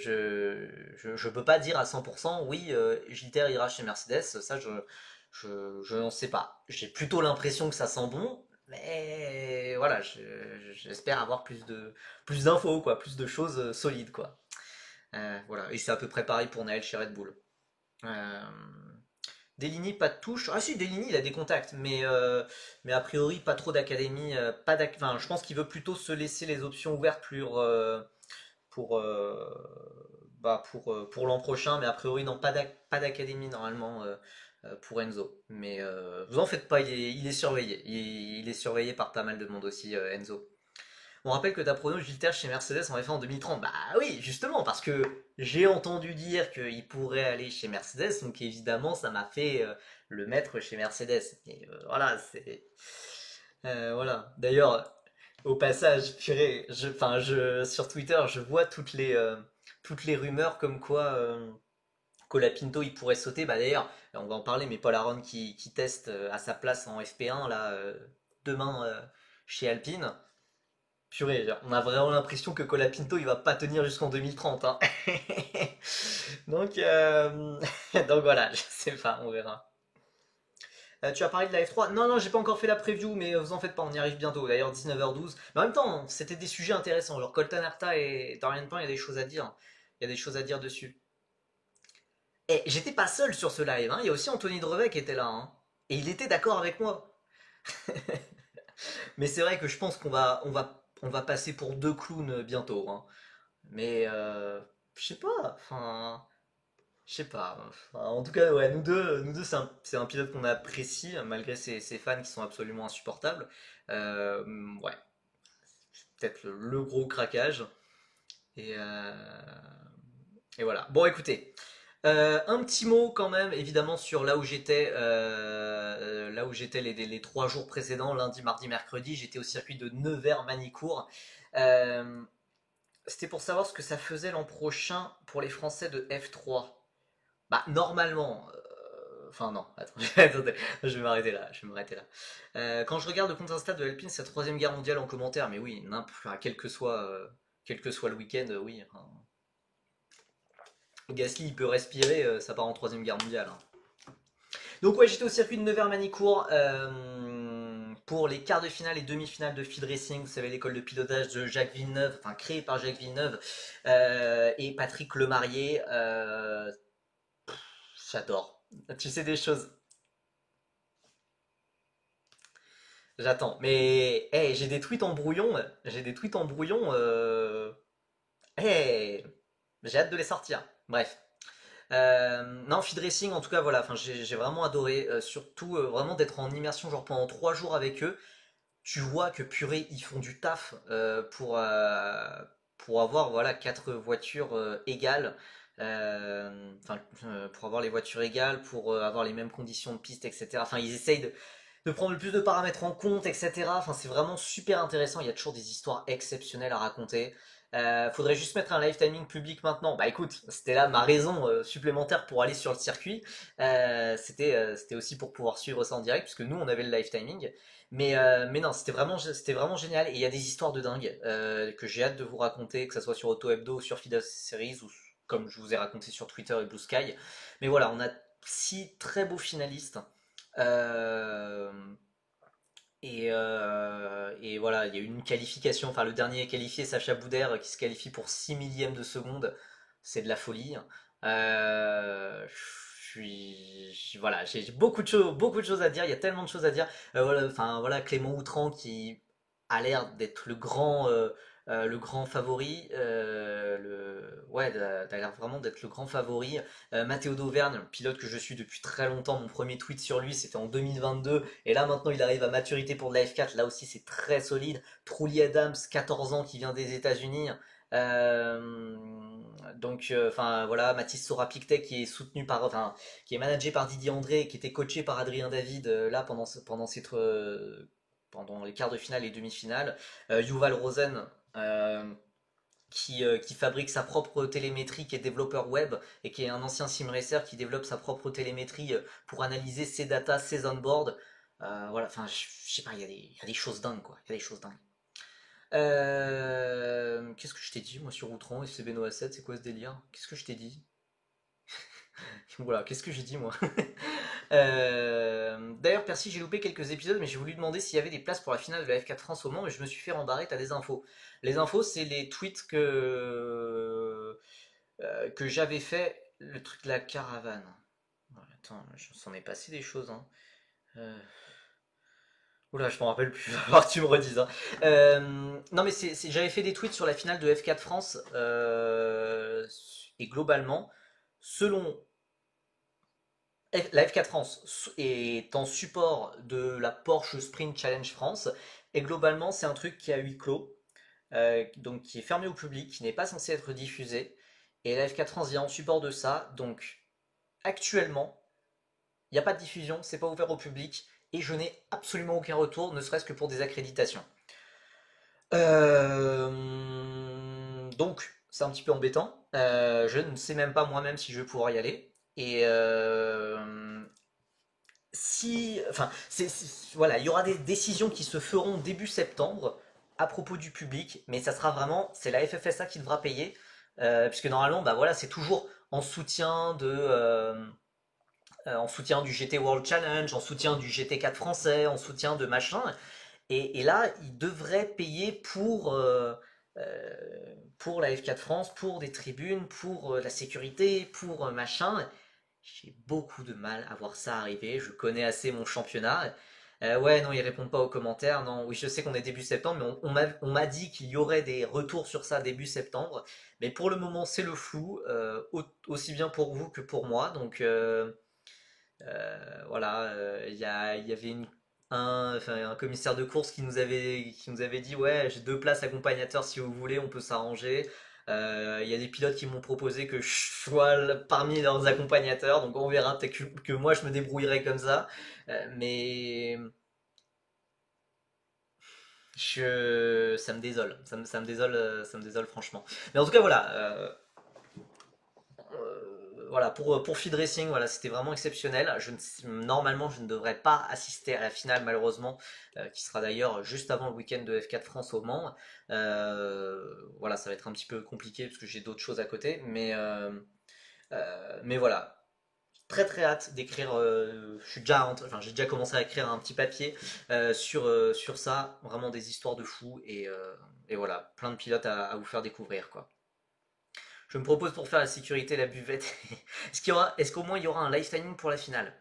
peux pas dire à 100% oui, Gilter ira chez Mercedes, ça je n'en sais pas. J'ai plutôt l'impression que ça sent bon, mais voilà, j'espère avoir plus d'infos, quoi, plus de choses solides, quoi. Voilà, et c'est à peu près pareil pour Naël chez Red Bull. Euh, Deligny, pas de touche. Ah si, Deligny, il a des contacts, mais a priori, pas trop d'académie. Enfin, je pense qu'il veut plutôt se laisser les options ouvertes pour, pour l'an prochain, mais a priori, non, pas d'académie normalement pour Enzo. Mais vous en faites pas, il est surveillé. Il est surveillé par pas mal de monde aussi, Enzo. On rappelle que ta prono Gilter chez Mercedes en F1 en 2030. Bah oui, justement, parce que j'ai entendu dire qu'il pourrait aller chez Mercedes, donc évidemment, ça m'a fait le mettre chez Mercedes. Et voilà, c'est. Voilà. D'ailleurs, au passage, purée, sur Twitter, je vois toutes les rumeurs comme quoi Colapinto il pourrait sauter. Bah d'ailleurs, on va en parler, mais Paul Aron qui teste à sa place en FP1 là demain chez Alpine. Purée, on a vraiment l'impression que Colapinto il va pas tenir jusqu'en 2030, hein. donc, donc voilà, je sais pas, on verra. Tu as parlé de la F3? Non, non, j'ai pas encore fait la preview, mais vous en faites pas, on y arrive bientôt. D'ailleurs, 19h12. Mais en même temps, c'était des sujets intéressants. Genre Colton Herta et Dorian Pain, il y a des choses à dire. Il y a des choses à dire dessus. Et j'étais pas seul sur ce live, hein. Il y a aussi Anthony Drevet qui était là, hein. Et il était d'accord avec moi. Mais c'est vrai que je pense on va passer pour deux clowns bientôt, hein. Mais je sais pas, enfin, je sais pas. Enfin, en tout cas, ouais, nous deux, c'est un pilote qu'on apprécie malgré ses fans qui sont absolument insupportables. Ouais, c'est peut-être le gros craquage. Et, et voilà. Bon, écoutez, un petit mot quand même, évidemment, sur là où j'étais les 3 jours précédents, lundi, mardi, mercredi. J'étais au circuit de Nevers-Manicourt. Euh, C'était pour savoir ce que ça faisait l'an prochain pour les Français de F3. Bah, normalement. Enfin, non, attends, attendez, je vais m'arrêter là. Je vais m'arrêter là. Quand je regarde le compte Insta de Alpine, c'est la troisième guerre mondiale en commentaire, mais oui, enfin, quel que soit le week-end, oui. Enfin, Gasly, il peut respirer, ça part en troisième guerre mondiale, hein. Donc, ouais, j'étais au circuit de Nevers-Manicourt. pour les quarts de finale et demi-finales de Field Racing. Vous savez, l'école de pilotage de Jacques Villeneuve, enfin créée par Jacques Villeneuve et Patrick Lemarié. J'adore. Tu sais des choses. J'attends. Mais hey, j'ai des tweets en brouillon. J'ai des tweets en brouillon. Hey, j'ai hâte de les sortir. Bref. Non, feed racing, en tout cas, voilà. Enfin, j'ai vraiment adoré. Surtout, vraiment d'être en immersion, genre pendant 3 jours avec eux. Tu vois que purée, ils font du taf pour avoir voilà quatre voitures égales. Enfin, pour avoir les voitures égales, pour avoir les mêmes conditions de piste, etc. Enfin, ils essayent de prendre le plus de paramètres en compte, etc. Enfin, c'est vraiment super intéressant. Il y a toujours des histoires exceptionnelles à raconter. Faudrait juste mettre un live timing public maintenant. Bah écoute, c'était là ma raison supplémentaire pour aller sur le circuit. C'était aussi pour pouvoir suivre ça en direct, puisque nous on avait le live timing. Mais non, c'était vraiment génial. Et il y a des histoires de dingue que j'ai hâte de vous raconter, que ce soit sur Auto Hebdo, sur Fida Series, ou comme je vous ai raconté sur Twitter et Blue Sky. Mais voilà, on a 6 très beaux finalistes. Euh, et voilà, il y a eu une qualification, enfin le dernier qualifié, Sacha Boudère, qui se qualifie pour 6 millièmes de seconde. C'est de la folie. Voilà, j'ai beaucoup de choses à dire. Il y a tellement de choses à dire. Voilà, enfin voilà, Clément Outran qui a l'air d'être le grand favori. Ouais, t'as l'air vraiment d'être le grand favori. Matteo Dauvergne, pilote que je suis depuis très longtemps. Mon premier tweet sur lui, c'était en 2022. Et là, maintenant, il arrive à maturité pour de la F4. Là aussi, c'est très solide. Trulli Adams, 14 ans, qui vient des États-Unis. Euh, enfin voilà, Mathis Sora Pictet qui est soutenu par, enfin, qui est managé par Didier André, qui était coaché par Adrien David là pendant les quarts de finale et demi-finale. Yuval Rosen, qui fabrique sa propre télémétrie, qui est développeur web et qui est un ancien simracer qui développe sa propre télémétrie pour analyser ses datas, ses onboards. Voilà, enfin, je sais pas, il y a des choses dingues, quoi. Il y a des choses dingues. Qu'est-ce que je t'ai dit, moi, sur Outron et CB Noah 7, c'est quoi ce délire? Qu'est-ce que je t'ai dit? Voilà, qu'est-ce que j'ai dit, moi? D'ailleurs, Percy, j'ai loupé quelques épisodes, mais j'ai voulu demander s'il y avait des places pour la finale de la F4 France au Mans, mais je me suis fait rembarrer, t'as des infos. Les infos, c'est les tweets que j'avais fait, le truc de la caravane. Voilà, attends, je s'en est passé des choses, hein. Euh, Oula, je m'en rappelle plus, il va falloir que tu me redises, hein. Non, mais j'avais fait des tweets sur la finale de F4 France, et globalement, selon la F4 France est en support de la Porsche Sprint Challenge France, et globalement, c'est un truc qui a huis clos, donc qui est fermé au public, qui n'est pas censé être diffusé, et la F4 France vient en support de ça, donc actuellement, il n'y a pas de diffusion, c'est pas ouvert au public, et je n'ai absolument aucun retour, ne serait-ce que pour des accréditations. Donc, c'est un petit peu embêtant. Je ne sais même pas moi-même si je vais pouvoir y aller. Et si, enfin, voilà, il y aura des décisions qui se feront début septembre à propos du public, mais ça sera vraiment, c'est la FFSA qui devra payer, puisque normalement, bah voilà, c'est toujours en soutien du GT World Challenge, en soutien du GT4 français, en soutien de machin. Et là, ils devraient payer pour la F4 France, pour des tribunes, pour la sécurité, pour machin. J'ai beaucoup de mal à voir ça arriver. Je connais assez mon championnat. Ouais, non, ils répondent pas aux commentaires. Non, oui, je sais qu'on est début septembre, mais on m'a dit qu'il y aurait des retours sur ça début septembre. Mais pour le moment, c'est le flou, aussi bien pour vous que pour moi. Donc, voilà, il y avait enfin, un commissaire de course qui nous avait dit ouais, j'ai 2 places accompagnateurs si vous voulez, on peut s'arranger. Il y a des pilotes qui m'ont proposé que je sois parmi leurs accompagnateurs, donc on verra peut-être que moi je me débrouillerai comme ça. Mais ça me désole, ça me désole franchement. Mais en tout cas voilà, voilà, pour Feed Racing, voilà, c'était vraiment exceptionnel. Normalement, je ne devrais pas assister à la finale, malheureusement, qui sera d'ailleurs juste avant le week-end de F4 France au Mans. Voilà, ça va être un petit peu compliqué parce que j'ai d'autres choses à côté, mais voilà. très très hâte d'écrire. J'ai déjà commencé à écrire un petit papier sur ça, vraiment des histoires de fous et voilà, plein de pilotes à vous faire découvrir quoi. Je me propose pour faire la sécurité la buvette. Est-ce qu'au moins il y aura un live timing pour la finale?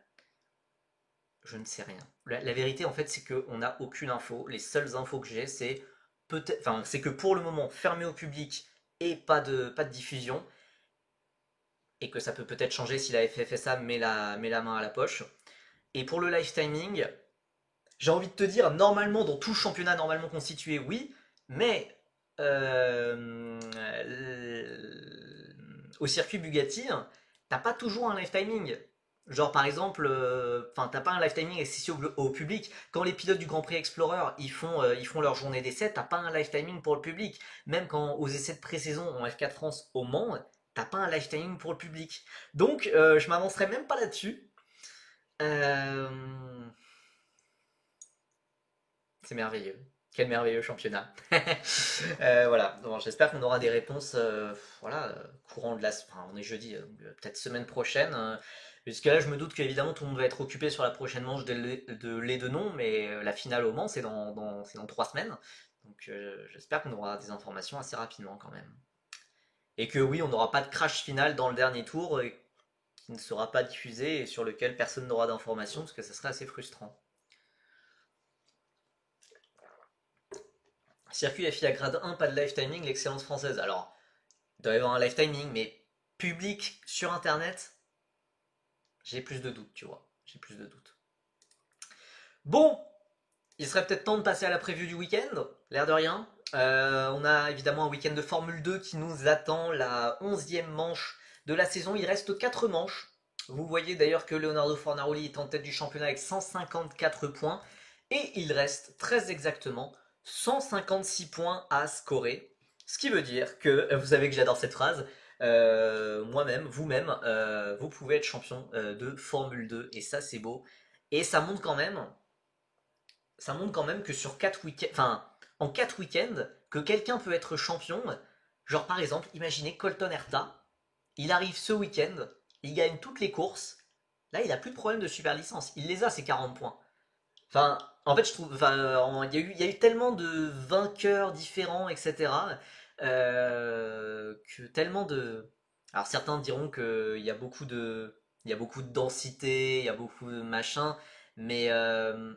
Je ne sais rien. La vérité en fait c'est qu'on n'a aucune info. Les seules infos que j'ai c'est que pour le moment fermé au public et pas de diffusion et que ça peut peut-être changer si la FFSA met la main à la poche. Et pour le live timing, j'ai envie de te dire, normalement, dans tout championnat normalement constitué, oui, mais au circuit Bugatti, t'as pas toujours un live timing. Genre par exemple, t'as pas un live timing accessible au public. Quand les pilotes du Grand Prix Explorer ils font leur journée d'essai, t'as pas un live timing pour le public. Même quand aux essais de pré-saison en F4 France au Mans, t'as pas un live timing pour le public. Donc je m'avancerai même pas là-dessus. Euh, C'est merveilleux. Quel merveilleux championnat. Voilà. Bon, j'espère qu'on aura des réponses voilà, courant de la... Enfin, on est jeudi, peut-être semaine prochaine. Puisque là, je me doute qu'évidemment, tout le monde va être occupé sur la prochaine manche de les deux noms, mais la finale au Mans, c'est dans 3 semaines. Donc j'espère qu'on aura des informations assez rapidement quand même. Et que oui, on n'aura pas de crash final dans le dernier tour qui ne sera pas diffusé et sur lequel personne n'aura d'informations, parce que ça serait assez frustrant. Circuit FIA grade 1, pas de live timing, l'excellence française. Alors, il doit y avoir un live timing, mais public sur internet, j'ai plus de doutes, tu vois. J'ai plus de doutes. Bon, il serait peut-être temps de passer à la preview du week-end, l'air de rien. On a évidemment un week-end de Formule 2 qui nous attend, la 11e manche de la saison. Il reste 4 manches. Vous voyez d'ailleurs que Leonardo Fornaroli est en tête du championnat avec 154 points. Et il reste très exactement 156 points à scorer. Ce qui veut dire que, vous savez que j'adore cette phrase, moi-même, vous-même, vous pouvez être champion de Formule 2. Et ça, c'est beau. Et ça montre quand même que sur 4 week-ends, enfin, en 4 week-ends, que quelqu'un peut être champion. Genre, par exemple, imaginez Colton Herta, il arrive ce week-end, il gagne toutes les courses. Là, il a plus de problème de super licence. Il les a, ces 40 points. Enfin, en fait, je trouve, enfin, il y a eu tellement de vainqueurs différents, etc. Que tellement de. Alors, certains diront il y a beaucoup de densité, il y a beaucoup de machin, mais, euh,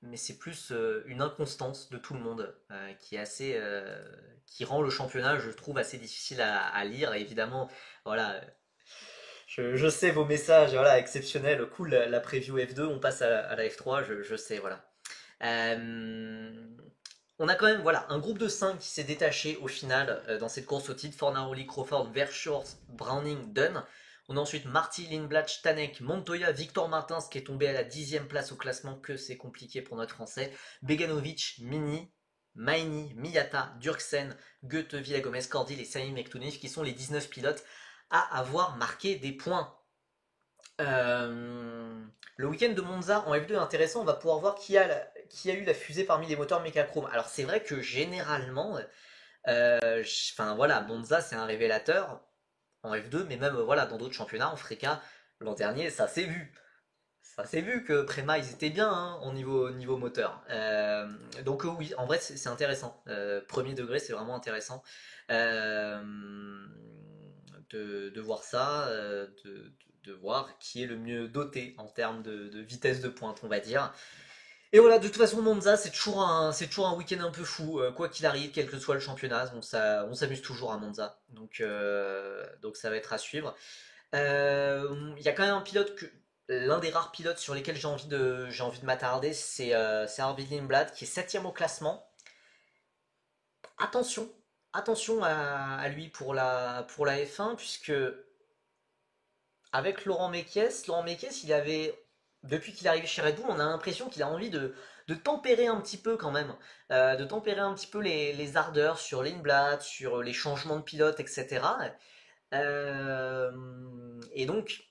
mais c'est plus une inconstance de tout le monde qui est qui rend le championnat, je trouve, assez difficile à lire. Et évidemment, voilà, je sais vos messages, voilà, exceptionnels, cool, la preview F2, on passe à la F3, je sais, voilà. Euh, on a quand même voilà, un groupe de 5 qui s'est détaché au final dans cette course au titre. Fornaroli, Crawford, Verschoor, Browning, Dunn. On a ensuite Marty, Lindblad, Stanek, Montoya, Victor Martins qui est tombé à la 10e place au classement, que c'est compliqué pour notre français. Beganovic, Mini, Maini, Miyata, Durksen, Goethe, Villagomez, Cordil et Sami Mektounif qui sont les 19 pilotes à avoir marqué des points. Le week-end de Monza en F2 est intéressant, on va pouvoir voir qui a eu la fusée parmi les moteurs Mecachrome. Alors c'est vrai que généralement, enfin voilà, Monza c'est un révélateur en F2, mais même voilà dans d'autres championnats, en Freca l'an dernier, ça s'est vu. Ça s'est vu que Prema ils étaient bien hein, niveau moteur. Donc oui, en vrai c'est intéressant. Premier degré c'est vraiment intéressant euh, de voir ça, de voir qui est le mieux doté en termes de vitesse de pointe, on va dire. Et voilà, de toute façon, Monza, c'est toujours un week-end un peu fou, quoi qu'il arrive, quel que soit le championnat. Donc ça, on s'amuse toujours à Monza. Donc ça va être à suivre. Il y a quand même l'un des rares pilotes sur lesquels j'ai envie de m'attarder, c'est Arvid Lindblad, qui est 7ème au classement. Attention, attention à lui pour la F1, puisque avec Laurent Mekies, depuis qu'il est arrivé chez Red Bull, on a l'impression qu'il a envie de tempérer un petit peu quand même, de tempérer un petit peu les ardeurs sur Lindblad, sur les changements de pilote, etc. Euh, et donc,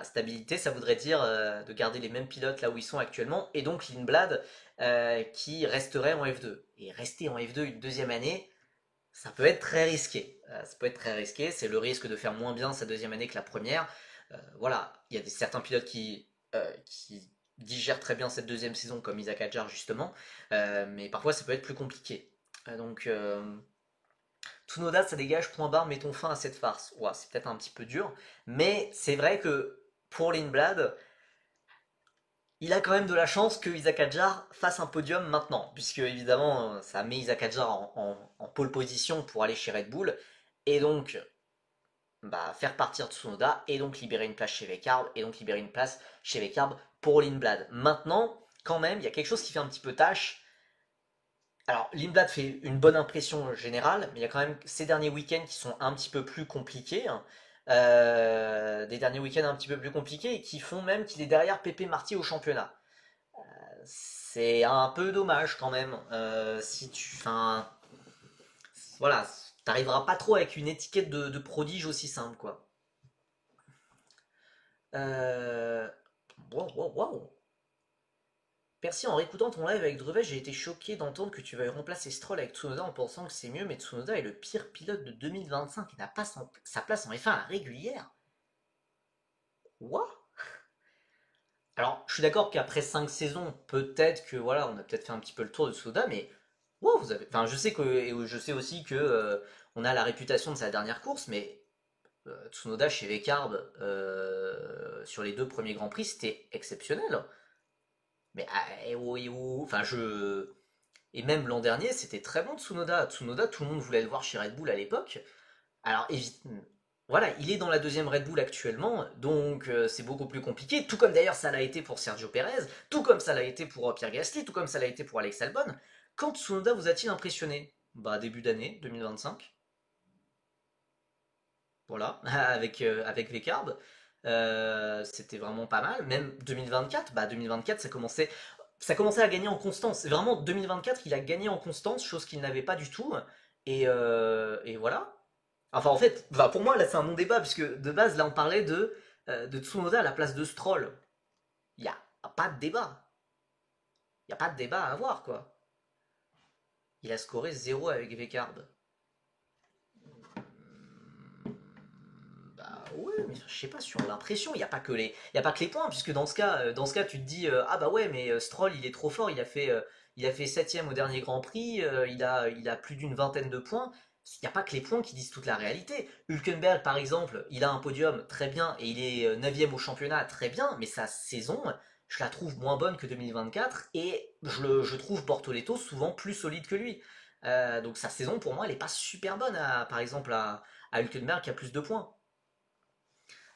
stabilité, ça voudrait dire de garder les mêmes pilotes là où ils sont actuellement, et donc Lindblad qui resterait en F2. Et rester en F2 une deuxième année, ça peut être très risqué. Ça peut être très risqué, c'est le risque de faire moins bien sa deuxième année que la première. Voilà, il y a certains pilotes qui digèrent très bien cette deuxième saison, comme Isaac Hadjar justement, mais parfois ça peut être plus compliqué. Tsunoda, ça dégage, point barre, mettons fin à cette farce. Ouah, c'est peut-être un petit peu dur, mais c'est vrai que pour Lindblad, il a quand même de la chance que Isaac Hadjar fasse un podium maintenant, puisque évidemment ça met Isaac Hadjar en pole position pour aller chez Red Bull, et donc bah, faire partir Tsunoda, et donc libérer une place chez Wecarb, et donc libérer une place chez Wecarb pour Lindblad. Maintenant, quand même, il y a quelque chose qui fait un petit peu tâche. Alors, Lindblad fait une bonne impression générale, mais il y a quand même ces derniers week-ends qui sont un petit peu plus compliqués, hein. Des derniers week-ends un petit peu plus compliqués et qui font même qu'il est derrière Pépé Marty au championnat. C'est un peu dommage quand même. Si tu, enfin, voilà, t'arriveras pas trop avec une étiquette de prodige aussi simple, quoi. Euh... Wow, wow, wow. Percy, en réécoutant ton live avec Drevet, j'ai été choqué d'entendre que tu vas remplacer Stroll avec Tsunoda en pensant que c'est mieux, mais Tsunoda est le pire pilote de 2025 et n'a pas sa place en F1 à la régulière. What? Alors, je suis d'accord qu'après 5 saisons, peut-être que voilà, on a peut-être fait un petit peu le tour de Tsunoda, mais wow, vous avez. Enfin, je sais que et je sais aussi que on a la réputation de sa dernière course, mais Tsunoda chez Wecarb sur les deux premiers grands prix, c'était exceptionnel. Mais enfin je et même l'an dernier, c'était très bon Tsunoda. Tsunoda, tout le monde voulait le voir chez Red Bull à l'époque. Alors voilà, il est dans la deuxième Red Bull actuellement, donc c'est beaucoup plus compliqué. Tout comme d'ailleurs ça l'a été pour Sergio Perez, tout comme ça l'a été pour Pierre Gasly, tout comme ça l'a été pour Alex Albon. Quand Tsunoda vous a-t-il impressionné? Bah début d'année 2025. Voilà, avec Wecarb. C'était vraiment pas mal. Même 2024, bah 2024, ça commençait à gagner en constance. C'est vraiment 2024, il a gagné en constance, chose qu'il n'avait pas du tout. Et voilà. Enfin, en fait, bah, pour moi, là, c'est un non-débat, puisque de base, là, on parlait de Tsunoda à la place de Stroll. Il n'y a pas de débat. Il n'y a pas de débat à avoir, quoi. Il a scoré 0 avec Wecarb. Bah ouais, mais je sais pas sur l'impression, il y a pas que les points, puisque dans ce cas, tu te dis ah bah ouais, mais Stroll il est trop fort, il a fait septième au dernier Grand Prix, il a plus d'une vingtaine de points. Il n'y a pas que les points qui disent toute la réalité. Hülkenberg par exemple, il a un podium très bien et il est 9 au championnat très bien, mais sa saison, je la trouve moins bonne que 2024 et je trouve Bortoleto souvent plus solide que lui. Donc sa saison pour moi elle est pas super bonne par exemple à Hülkenberg qui a plus de points.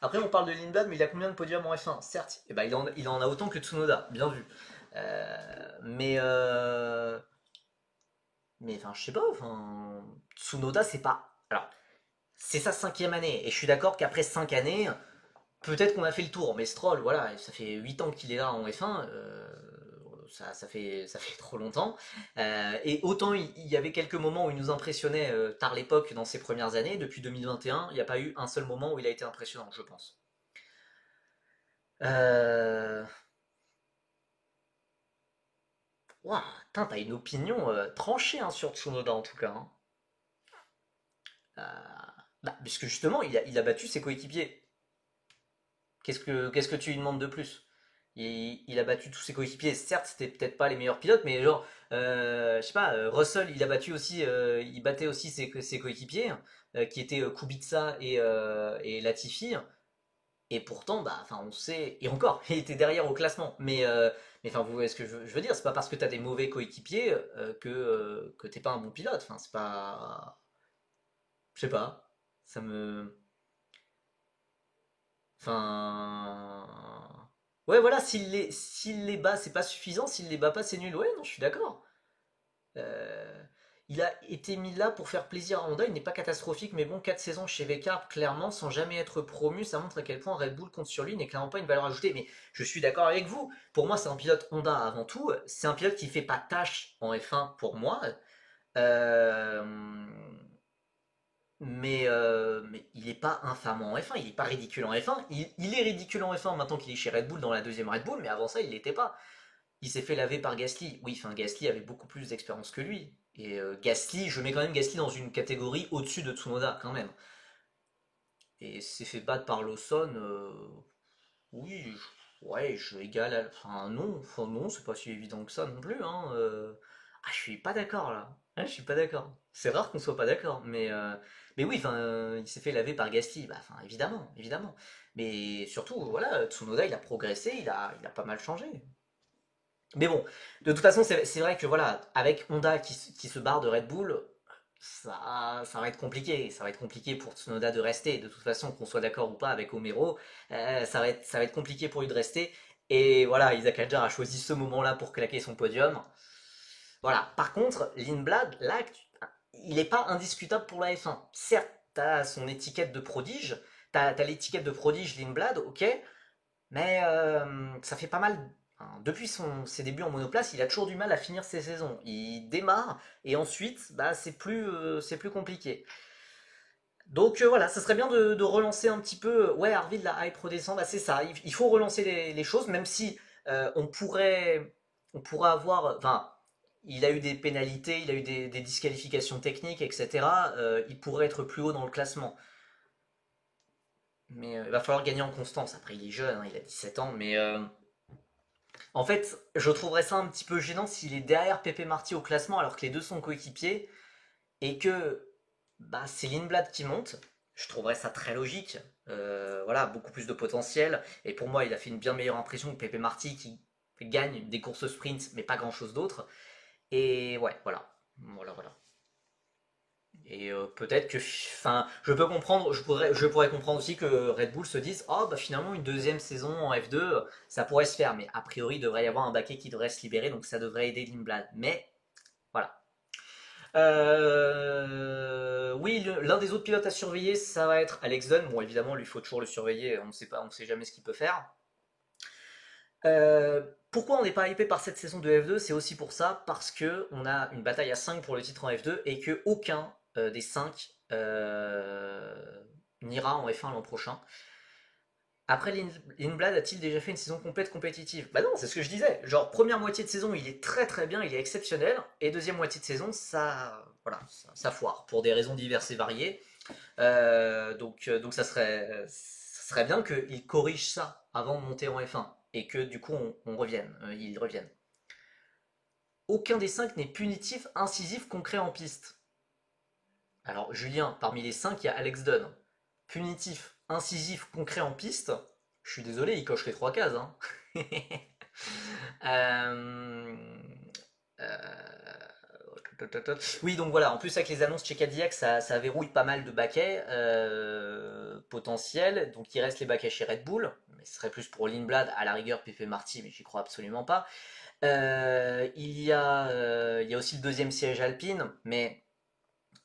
Après, on parle de Lindblad, mais il a combien de podiums en F1? Certes, eh ben, il en a autant que Tsunoda, bien vu. Mais, enfin, je sais pas, enfin, Tsunoda, c'est pas. Alors, c'est sa cinquième année, et je suis d'accord qu'après 5 années, peut-être qu'on a fait le tour, mais Stroll, voilà, ça fait 8 ans qu'il est là en F1, ça fait trop longtemps. Et autant il y avait quelques moments où il nous impressionnait tard l'époque dans ses premières années, depuis 2021, il n'y a pas eu un seul moment où il a été impressionnant, je pense. Euh... Ouah, putain, t'as une opinion tranchée hein, sur Tsunoda en tout cas, hein. Euh, Bah, puisque justement, il a battu ses coéquipiers. Qu'est-ce que tu lui demandes de plus? Il a battu tous ses coéquipiers. Certes, c'était peut-être pas les meilleurs pilotes, mais genre, je sais pas, Russell, il a battu aussi, il battait aussi ses coéquipiers, qui étaient Kubica et Latifi. Et pourtant, bah, enfin, on sait, et encore, il était derrière au classement. Mais enfin, vous voyez ce que je veux dire, c'est pas parce que t'as des mauvais coéquipiers que t'es pas un bon pilote. Enfin, c'est pas, je sais pas, ça me, enfin, ouais, voilà, s'il les bat, c'est pas suffisant. S'il les bat pas, c'est nul. Ouais, non, je suis d'accord. Euh, il a été mis là pour faire plaisir à Honda. Il n'est pas catastrophique, mais bon, 4 saisons chez Wecar, clairement, sans jamais être promu, ça montre à quel point Red Bull compte sur lui, n'est clairement pas une valeur ajoutée. Mais je suis d'accord avec vous. Pour moi, c'est un pilote Honda avant tout. C'est un pilote qui fait pas tâche en F1 pour moi. Euh, mais il n'est pas infâme en F1, il n'est pas ridicule en F1. Il est ridicule en F1 maintenant qu'il est chez Red Bull dans la deuxième Red Bull, mais avant ça, il l'était pas. Il s'est fait laver par Gasly. Oui, enfin, Gasly avait beaucoup plus d'expérience que lui. Et Gasly, je mets quand même Gasly dans une catégorie au-dessus de Tsunoda, quand même. et s'est fait battre par Lawson. Oui, ouais, je égale. Enfin non, c'est pas si évident que ça non plus, hein. Ah, je suis pas d'accord là. Ah, je suis pas d'accord. C'est rare qu'on soit pas d'accord, mais oui, il s'est fait laver par Gasly, bah, enfin, évidemment, évidemment. Mais surtout, voilà, Tsunoda, il a progressé, il a pas mal changé. Mais bon, de toute façon, c'est vrai que voilà, avec Honda qui se barre de Red Bull, ça va être compliqué. Ça va être compliqué pour Tsunoda de rester. De toute façon, qu'on soit d'accord ou pas avec Homero, ça va être compliqué pour lui de rester. Et voilà, Isaac Hadjar a choisi ce moment-là pour claquer son podium. Voilà. Par contre, Lindblad, là, il n'est pas indiscutable pour la F1. Certes, t'as son étiquette de prodige, t'as l'étiquette de prodige Lindblad, ok, mais ça fait pas mal. Hein, depuis ses débuts en monoplace, il a toujours du mal à finir ses saisons. Il démarre et ensuite, bah, c'est plus compliqué. Donc voilà, ça serait bien de relancer un petit peu. Ouais, Arvid, la hype redescend, bah, c'est ça. Il faut relancer les choses, même si on pourrait avoir. Enfin, il a eu des pénalités, il a eu des disqualifications techniques, etc. Il pourrait être plus haut dans le classement. Mais il va falloir gagner en constance. Après, il est jeune, hein, il a 17 ans, mais en fait, je trouverais ça un petit peu gênant s'il est derrière Pepe Marty au classement alors que les deux sont coéquipiers et que bah, c'est Lindblad qui monte. Je trouverais ça très logique. Voilà, beaucoup plus de potentiel. Et pour moi, il a fait une bien meilleure impression que Pepe Marty qui gagne des courses sprint mais pas grand chose d'autre. Et ouais, voilà. Voilà, voilà. Et peut-être que, enfin, je peux comprendre, je pourrais comprendre aussi que Red Bull se dise, oh bah finalement une deuxième saison en F2, ça pourrait se faire, mais a priori il devrait y avoir un baquet qui devrait se libérer, donc ça devrait aider Lindblad. Mais voilà. Oui, l'un des autres pilotes à surveiller, ça va être Alex Dunn. Bon, évidemment, lui il faut toujours le surveiller, on ne sait pas, on ne sait jamais ce qu'il peut faire. Pourquoi on n'est pas hypé par cette saison de F2? C'est aussi pour ça, parce que on a une bataille à 5 pour le titre en F2 et que aucun des 5 n'ira en F1 l'an prochain. Après, Lindblad a-t-il déjà fait une saison complète compétitive? Bah non, c'est ce que je disais. Genre, première moitié de saison, il est très très bien, il est exceptionnel. Et deuxième moitié de saison, voilà, ça foire pour des raisons diverses et variées. Donc ça serait bien qu'il corrige ça avant de monter en F1 et que du coup on revienne, ils reviennent. Aucun des 5 n'est punitif, incisif, concret en piste. Alors Julien, parmi les 5, il y a Alex Dunn. Punitif, incisif, concret en piste. Je suis désolé, il coche les 3 cases. Hein. euh, Oui, donc voilà, en plus avec les annonces chez Cadillac, ça verrouille pas mal de baquets potentiels. Donc il reste les baquets chez Red Bull, mais ce serait plus pour Lindblad, à la rigueur Pepe Marty, mais j'y crois absolument pas. Il y a aussi le deuxième siège Alpine, mais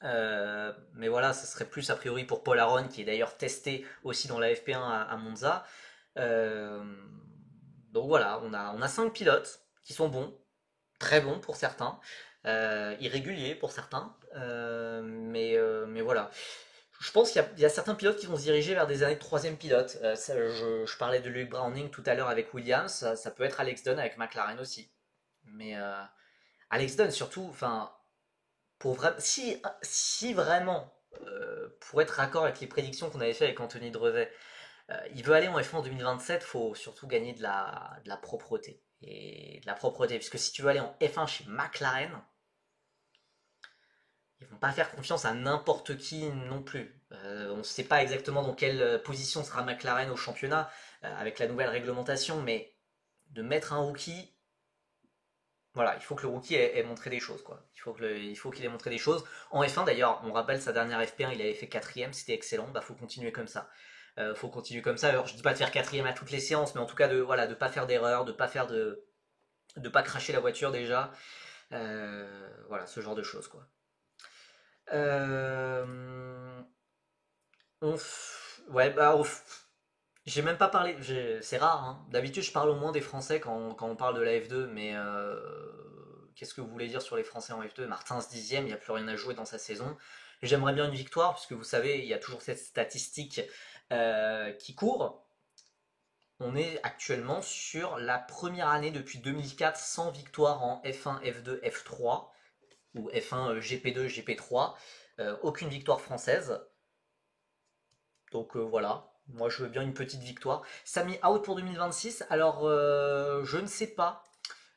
voilà, ce serait plus a priori pour Paul Aron, qui est d'ailleurs testé aussi dans la FP1 à Monza. Euh, donc voilà, on a 5 pilotes qui sont bons, très bons pour certains, irréguliers pour certains, mais voilà. Je pense qu'il y a certains pilotes qui vont se diriger vers des années de troisième pilote. Je parlais de Luke Browning tout à l'heure avec Williams, ça peut être Alex Dunn avec McLaren aussi. Mais Alex Dunn surtout, enfin, si vraiment, pour être raccord avec les prédictions qu'on avait fait avec Anthony Drevet, il veut aller en F1 en 2027, faut surtout gagner de la propreté. Et de la propreté, puisque si tu veux aller en F1 chez McLaren, ils vont pas faire confiance à n'importe qui non plus. On ne sait pas exactement dans quelle position sera McLaren au championnat avec la nouvelle réglementation, mais de mettre un rookie, voilà, il faut que le rookie ait montré des choses, quoi. Il faut qu'il ait montré des choses. En F1 d'ailleurs, on rappelle sa dernière FP1, il avait fait quatrième, c'était excellent. Bah faut continuer comme ça. Faut continuer comme ça. Alors je dis pas de faire quatrième à toutes les séances, mais en tout cas de voilà, de pas faire d'erreur, de pas cracher la voiture déjà. Voilà, ce genre de choses, quoi. Euh, ouais, bah, j'ai même pas parlé. C'est rare, hein. D'habitude, je parle au moins des Français quand on parle de la F2, mais qu'est-ce que vous voulez dire sur les Français en F2? Martins 10e, il n'y a plus rien à jouer dans sa saison. J'aimerais bien une victoire, puisque vous savez, il y a toujours cette statistique qui court. On est actuellement sur la première année depuis 2004 sans victoire en F1, F2, F3, ou F1, GP2, GP3. Aucune victoire française. Donc voilà, moi je veux bien une petite victoire. Sami out pour 2026, alors je ne sais pas.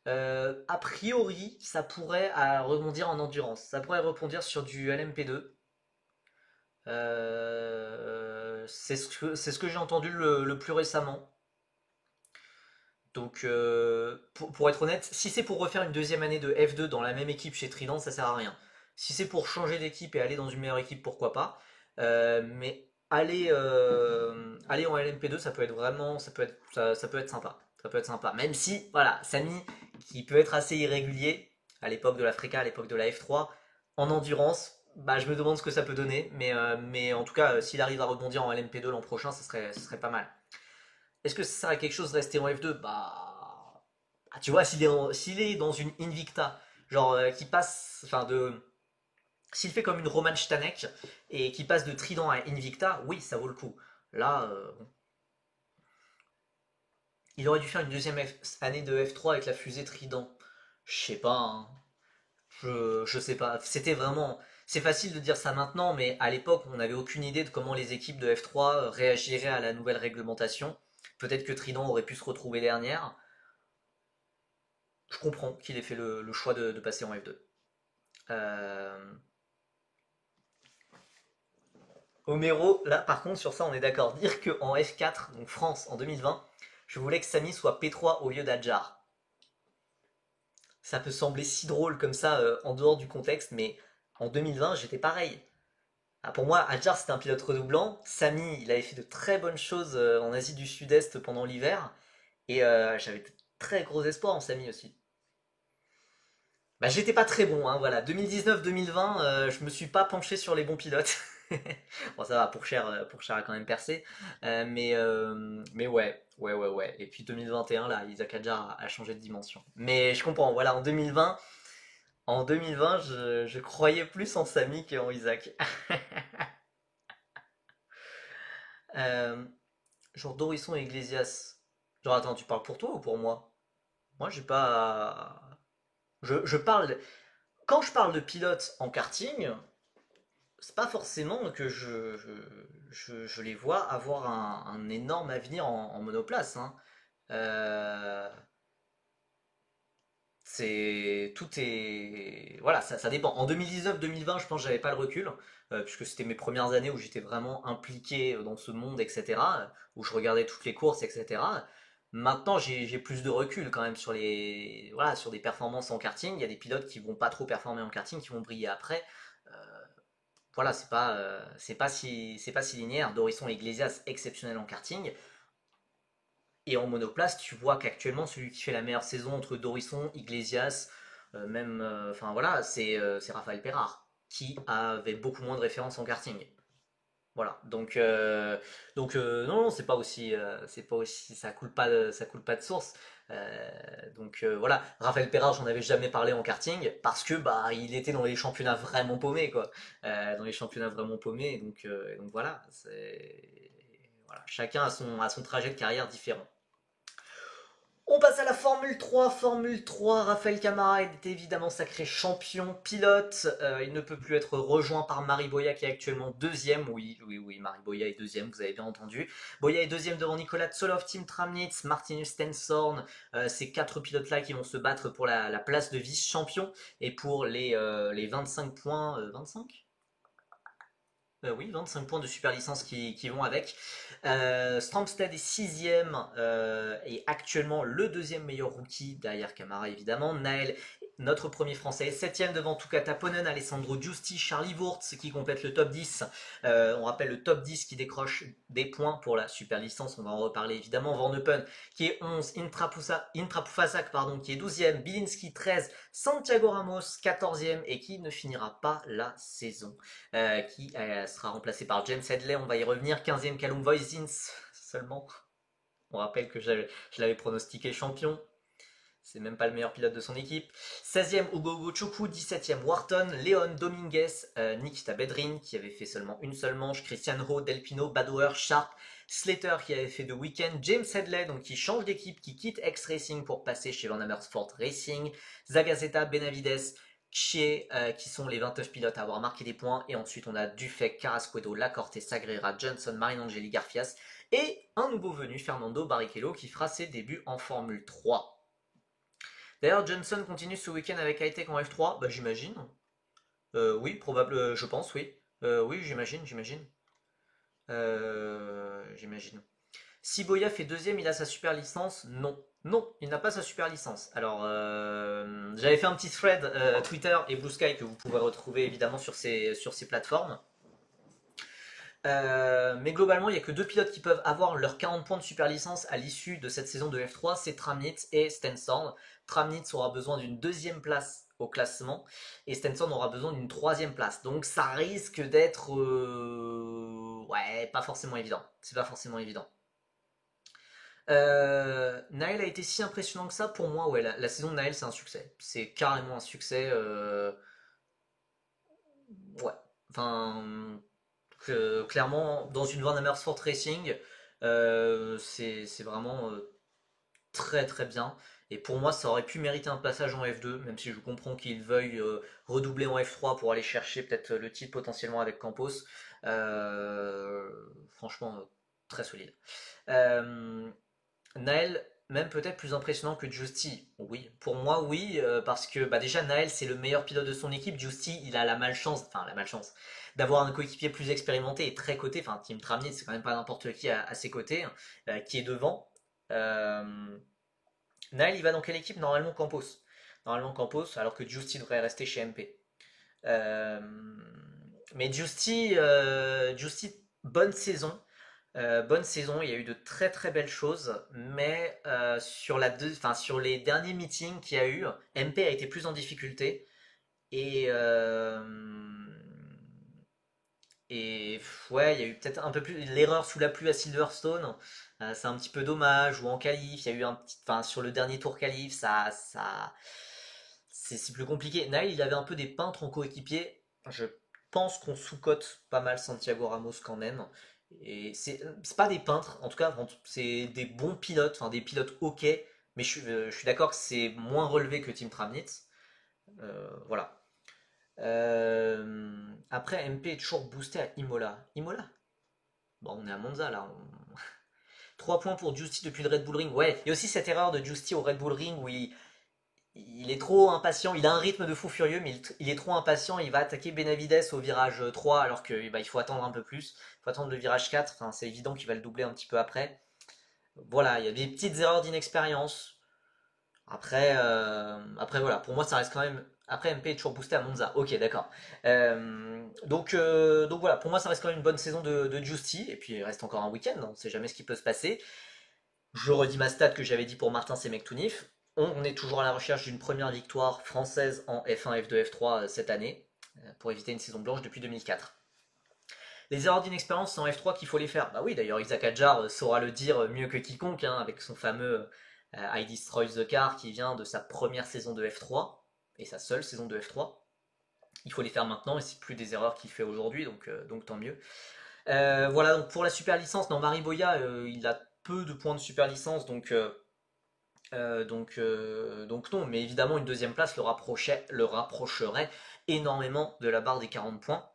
A priori, ça pourrait rebondir en endurance. Ça pourrait rebondir sur du LMP2. C'est ce que j'ai entendu le plus récemment. Donc, pour être honnête, si c'est pour refaire une deuxième année de F2 dans la même équipe chez Trident, ça sert à rien. Si c'est pour changer d'équipe et aller dans une meilleure équipe, pourquoi pas. Mais aller en LMP2, ça peut être vraiment, ça peut être sympa. Ça peut être sympa. Même si, voilà, Samy, qui peut être assez irrégulier à l'époque de la Freca, à l'époque de la F3, en endurance, bah, je me demande ce que ça peut donner. Mais en tout cas, s'il arrive à rebondir en LMP2 l'an prochain, ça serait pas mal. Est-ce que ça sert à quelque chose de rester en F2? Tu vois, s'il est dans une Invicta, genre qui passe, enfin s'il fait comme une Roman Stanek et qui passe de Trident à Invicta, oui, ça vaut le coup. Là, il aurait dû faire une deuxième année de F3 avec la fusée Trident. Je sais pas, hein. Je sais pas. C'est facile de dire ça maintenant, mais à l'époque, on n'avait aucune idée de comment les équipes de F3 réagiraient à la nouvelle réglementation. Peut-être que Trident aurait pu se retrouver dernière. Je comprends qu'il ait fait le choix de passer en F2. Euh, Homero, là par contre sur ça on est d'accord. Dire qu'en F4, donc France en 2020, je voulais que Samy soit P3 au lieu d'Adjar. Ça peut sembler si drôle comme ça en dehors du contexte, mais en 2020 j'étais pareil. Ah, pour moi, Adjar c'était un pilote redoublant. Samy, il avait fait de très bonnes choses en Asie du Sud-Est pendant l'hiver. Et j'avais de très gros espoirs en Samy aussi. Bah, j'étais pas très bon, hein, voilà. 2019-2020, je me suis pas penché sur les bons pilotes. Bon, ça va, pour Cher a quand même percé. Mais ouais, ouais, ouais, ouais. Et puis 2021, là, Isaac Hadjar a changé de dimension. Mais je comprends, voilà, en 2020, je croyais plus en Samy qu'en Isaac. Euh, genre Dorisson et Iglesias. Genre, attends, tu parles pour toi ou pour moi? Moi, j'ai pas. Je parle. Quand je parle de pilote en karting, c'est pas forcément que je les vois avoir un énorme avenir en monoplace, hein. Euh, tout est, voilà, ça dépend. En 2019-2020, je pense que j'avais pas le recul, puisque c'était mes premières années où j'étais vraiment impliqué dans ce monde, etc., où je regardais toutes les courses, etc. Maintenant, j'ai plus de recul quand même voilà, sur des performances en karting. Il y a des pilotes qui vont pas trop performer en karting, qui vont briller après. Euh, voilà, c'est pas si linéaire. Dorisson et Iglesias, exceptionnel en karting. Et en monoplace, tu vois qu'actuellement, celui qui fait la meilleure saison entre Dorisson, Iglesias, même, enfin voilà, c'est Raphaël Perrard, qui avait beaucoup moins de références en karting. Voilà, donc non, non, c'est pas aussi, ça coule pas de source. Voilà, Raphaël Perrard, j'en avais jamais parlé en karting parce que bah il était dans les championnats vraiment paumés quoi, dans les championnats vraiment paumés, donc voilà, voilà, chacun a son trajet de carrière différent. On passe à la Formule 3. Formule 3, Raphaël Camara est évidemment sacré champion pilote. Il ne peut plus être rejoint par Mari Boya qui est actuellement deuxième. Oui, oui, oui, Mari Boya est deuxième, vous avez bien entendu. Boya est deuxième devant Nicolas Tsolov, Tim Tramnitz, Martinus Stensorn. Ces quatre pilotes-là qui vont se battre pour la place de vice-champion et pour les 25 points. 25 oui, 25 points de super licence qui vont avec. Stromstead est sixième et actuellement le deuxième meilleur rookie derrière Camara évidemment. Naël, notre premier français, est septième devant Tukata Ponen, Alessandro Giusti, Charlie Wurtz qui complète le top 10. On rappelle le top 10 qui décroche des points pour la super licence, on va en reparler évidemment. Van Eupen qui est 11, Intra pardon, qui est 12e, Bilinski 13, Santiago Ramos 14e et qui ne finira pas la saison. Qui sera remplacé par James Headley, on va y revenir. 15e Callum Voisins seulement. On rappelle que je l'avais pronostiqué champion. C'est même pas le meilleur pilote de son équipe. 16e Ugo Chukwu, 17e Wharton, Léon Dominguez, Nikita Bedrin qui avait fait seulement une seule manche, Christian Ho, Delpino, Badauer, Sharp, Slater qui avait fait 2 week-ends, James Headley donc qui change d'équipe, qui quitte X Racing pour passer chez Van Amersfoort Racing, Zagazeta, Benavides, qui sont les 29 pilotes à avoir marqué des points. Et ensuite, on a Dufek, Carrasquedo, Lacorte, Sagrera, Johnson, Marinangeli, Garfias. Et un nouveau venu, Fernando Barrichello, qui fera ses débuts en Formule 3. D'ailleurs, Johnson continue ce week-end avec high-tech en F3, bah j'imagine. Oui, probable, je pense, oui. Oui, j'imagine. J'imagine. Si Boya fait deuxième, il a sa super licence? Non. Non, il n'a pas sa super licence. Alors, j'avais fait un petit thread Twitter et Blue Sky que vous pouvez retrouver évidemment sur ces plateformes. Mais globalement, il n'y a que deux pilotes qui peuvent avoir leurs 40 points de super licence à l'issue de cette saison de F3, c'est Tramnitz et Stenson. Tramnitz aura besoin d'une deuxième place au classement et Stenson aura besoin d'une troisième place. Donc ça risque d'être ouais, pas forcément évident. C'est pas forcément évident. Naël a été si impressionnant que ça pour moi. Ouais, la saison de Naël c'est un succès. C'est carrément un succès. Ouais. Enfin, clairement, dans une Van Amersfoort Racing, c'est vraiment très très bien. Et pour moi, ça aurait pu mériter un passage en F2, même si je comprends qu'ils veuillent redoubler en F3 pour aller chercher peut-être le titre potentiellement avec Campos. Franchement, très solide. Euh, Naël, même peut-être plus impressionnant que Justy. Oui, pour moi, oui, parce que bah, déjà, Naël, c'est le meilleur pilote de son équipe. Justy, il a la malchance, d'avoir un coéquipier plus expérimenté et très coté. Enfin, Team Tramnit, c'est quand même pas n'importe qui à ses côtés, qui est devant. Euh, Naël, il va dans quelle équipe? Normalement, Campos. Normalement, Campos, alors que Justy devrait rester chez MP. Euh, mais Justy, bonne saison. Bonne saison, il y a eu de très très belles choses, mais sur les derniers meetings qu'il y a eu, MP a été plus en difficulté et ouais, il y a eu peut-être un peu plus l'erreur sous la pluie à Silverstone, c'est un petit peu dommage. Ou en qualif, il y a eu enfin sur le dernier tour qualif, c'est plus compliqué. Nail, il avait un peu des peintres en coéquipier. Je pense qu'on sous-cote pas mal Santiago Ramos quand même. Et c'est pas des peintres, en tout cas, c'est des bons pilotes, enfin des pilotes ok, mais je suis d'accord que c'est moins relevé que Team Tramnitz. Voilà. Après, MP est toujours boosté à Imola. Imola? Bon, on est à Monza là. 3 points pour Justy depuis le Red Bull Ring. Ouais, il y a aussi cette erreur de Justy au Red Bull Ring où il est trop impatient, il a un rythme de fou furieux, mais il est trop impatient, il va attaquer Benavides au virage 3 alors qu'il bah, il faut attendre un peu plus. Il faut attendre le virage 4, enfin, c'est évident qu'il va le doubler un petit peu après. Voilà, il y a des petites erreurs d'inexpérience. Après voilà, pour moi ça reste quand même. Après MP est toujours boosté à Monza, ok d'accord. Donc voilà, pour moi ça reste quand même une bonne saison de Justy, et puis il reste encore un week-end, on ne sait jamais ce qui peut se passer. Je redis ma stat que j'avais dit pour Martin Semek-Tounif. On est toujours à la recherche d'une première victoire française en F1, F2, F3 cette année, pour éviter une saison blanche depuis 2004. Les erreurs d'inexpérience, c'est en F3 qu'il faut les faire. Bah oui, d'ailleurs, Isaac Adjar saura le dire mieux que quiconque, hein, avec son fameux I Destroy the Car qui vient de sa première saison de F3, et sa seule saison de F3. Il faut les faire maintenant, et c'est plus des erreurs qu'il fait aujourd'hui, donc tant mieux. Voilà, donc pour la super licence, non, Marie Boya, il a peu de points de super licence, donc non, mais évidemment une deuxième place le rapprocherait énormément de la barre des 40 points.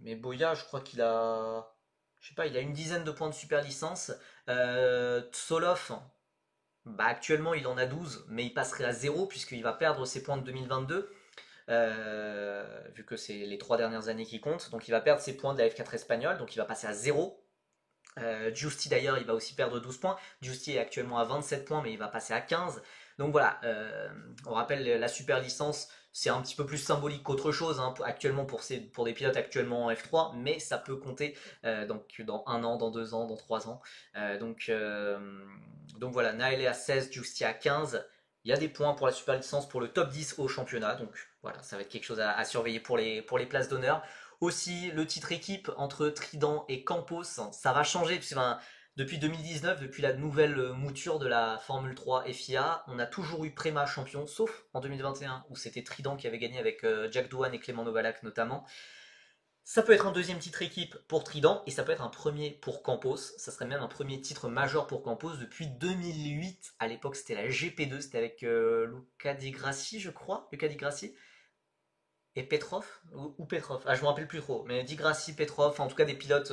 Mais Boya, je crois qu'il a, je sais pas, il a une dizaine de points de super licence. Tsoloff, bah actuellement il en a 12, mais il passerait à 0 puisqu'il va perdre ses points de 2022, vu que c'est les 3 dernières années qui comptent. Donc il va perdre ses points de la F4 espagnole, donc il va passer à 0. Justy d'ailleurs, il va aussi perdre 12 points. Justy est actuellement à 27 points, mais il va passer à 15. Donc voilà, on rappelle la super licence, c'est un petit peu plus symbolique qu'autre chose, hein, actuellement pour des pilotes actuellement en F3, mais ça peut compter donc dans 1 an, dans 2 ans, dans 3 ans. Donc voilà, Naël est à 16, Justy à 15. Il y a des points pour la super licence pour le top 10 au championnat, donc voilà, ça va être quelque chose à surveiller pour les places d'honneur. Aussi, le titre équipe entre Trident et Campos, ça va changer. Puisque, enfin, depuis 2019, depuis la nouvelle mouture de la Formule 3 FIA, on a toujours eu Prema champion, sauf en 2021, où c'était Trident qui avait gagné avec Jack Doohan et Clément Novalak notamment. Ça peut être un deuxième titre équipe pour Trident, et ça peut être un premier pour Campos. Ça serait même un premier titre majeur pour Campos depuis 2008. À l'époque, c'était la GP2, c'était avec Luca Di Grassi, je crois. Luca Di Grassi. et Petrov ou Petrov, ah je me rappelle plus trop, mais Di Grassi, Petrov, en tout cas des pilotes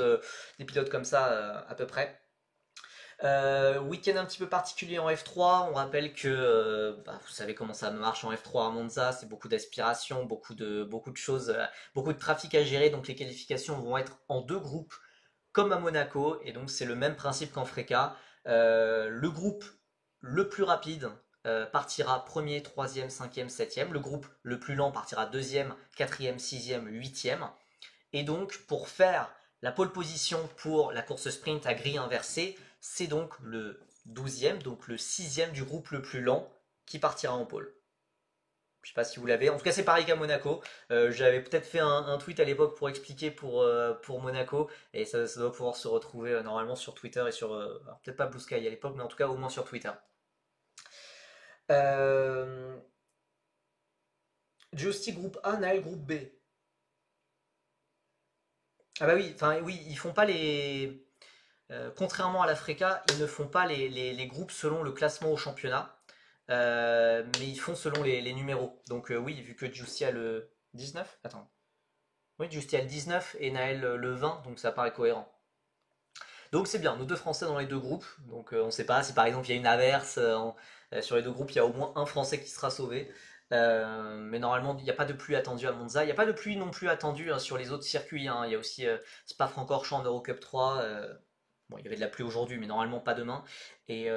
comme ça à peu près. Week-end un petit peu particulier en F3. On rappelle que vous savez comment ça marche en F3 à Monza, c'est beaucoup d'aspiration, beaucoup de choses, beaucoup de trafic à gérer. Donc les qualifications vont être en deux groupes comme à Monaco, et donc c'est le même principe qu'en Freca. Le groupe le plus rapide partira premier, troisième, cinquième, septième. Le groupe le plus lent partira deuxième, quatrième, sixième, huitième. Et donc, pour faire la pole position pour la course sprint à grille inversée, c'est donc le douzième, donc le sixième du groupe le plus lent qui partira en pole. Je sais pas si vous l'avez. En tout cas, c'est pareil qu'à Monaco. J'avais peut-être fait un tweet à l'époque pour expliquer pour Monaco. Et ça doit pouvoir se retrouver normalement sur Twitter et sur. Alors, peut-être pas Blue Sky à l'époque, mais en tout cas, au moins sur Twitter. Euh, Giusti groupe A, Naël groupe B. Ah bah oui, enfin oui, ils font pas les. Contrairement à la Freca, ils ne font pas les groupes selon le classement au championnat, mais ils font selon les numéros. Donc oui, vu que Giusti a le 19, attends. Oui, Giusti a le 19 et Naël le 20, donc ça paraît cohérent. Donc c'est bien, nos deux Français dans les deux groupes. Donc on ne sait pas si par exemple il y a une averse sur les deux groupes, il y a au moins un Français qui sera sauvé. Mais normalement, il n'y a pas de pluie attendue à Monza. Il n'y a pas de pluie non plus attendue sur les autres circuits, hein. Il y a aussi Spa-Francorchamps en Eurocup 3. Bon, il y avait de la pluie aujourd'hui, mais normalement pas demain. Et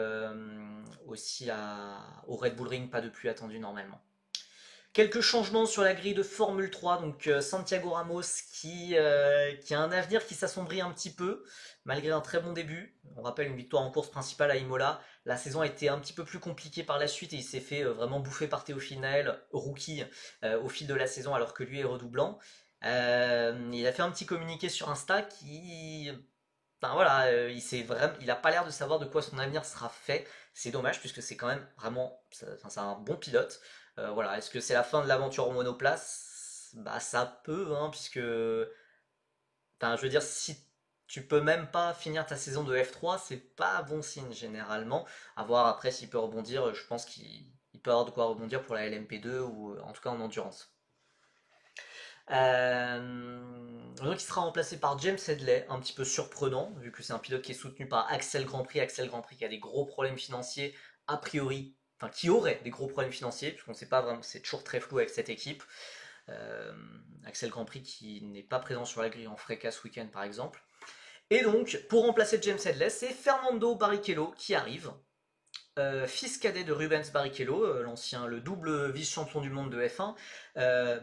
aussi au Red Bull Ring, pas de pluie attendue normalement. Quelques changements sur la grille de Formule 3, donc Santiago Ramos qui a un avenir qui s'assombrit un petit peu, malgré un très bon début. On rappelle une victoire en course principale à Imola. La saison a été un petit peu plus compliquée par la suite et il s'est fait vraiment bouffer par Théophile Naël, rookie, au fil de la saison alors que lui est redoublant. Il a fait un petit communiqué sur Insta qui... Enfin voilà, il a pas l'air de savoir de quoi son avenir sera fait. C'est dommage puisque c'est quand même vraiment, c'est un bon pilote. Voilà, est-ce que c'est la fin de l'aventure au monoplace? Bah ça peut, hein, puisque, enfin, je veux dire, si tu peux même pas finir ta saison de F3, c'est pas bon signe généralement. À voir après s'il peut rebondir. Je pense qu'il peut avoir de quoi rebondir pour la LMP2 ou en tout cas en endurance. Donc il sera remplacé par James Headley, un petit peu surprenant, vu que c'est un pilote qui est soutenu par Axel Grand Prix. Axel Grand Prix qui a des gros problèmes financiers, a priori, enfin qui aurait des gros problèmes financiers, puisqu'on ne sait pas vraiment, c'est toujours très flou avec cette équipe. Euh, Axel Grand Prix qui n'est pas présent sur la grille en Freca ce week-end par exemple. Et donc, pour remplacer James Headley, c'est Fernando Barrichello qui arrive, fils cadet de Rubens Barrichello, le double vice-champion du monde de F1.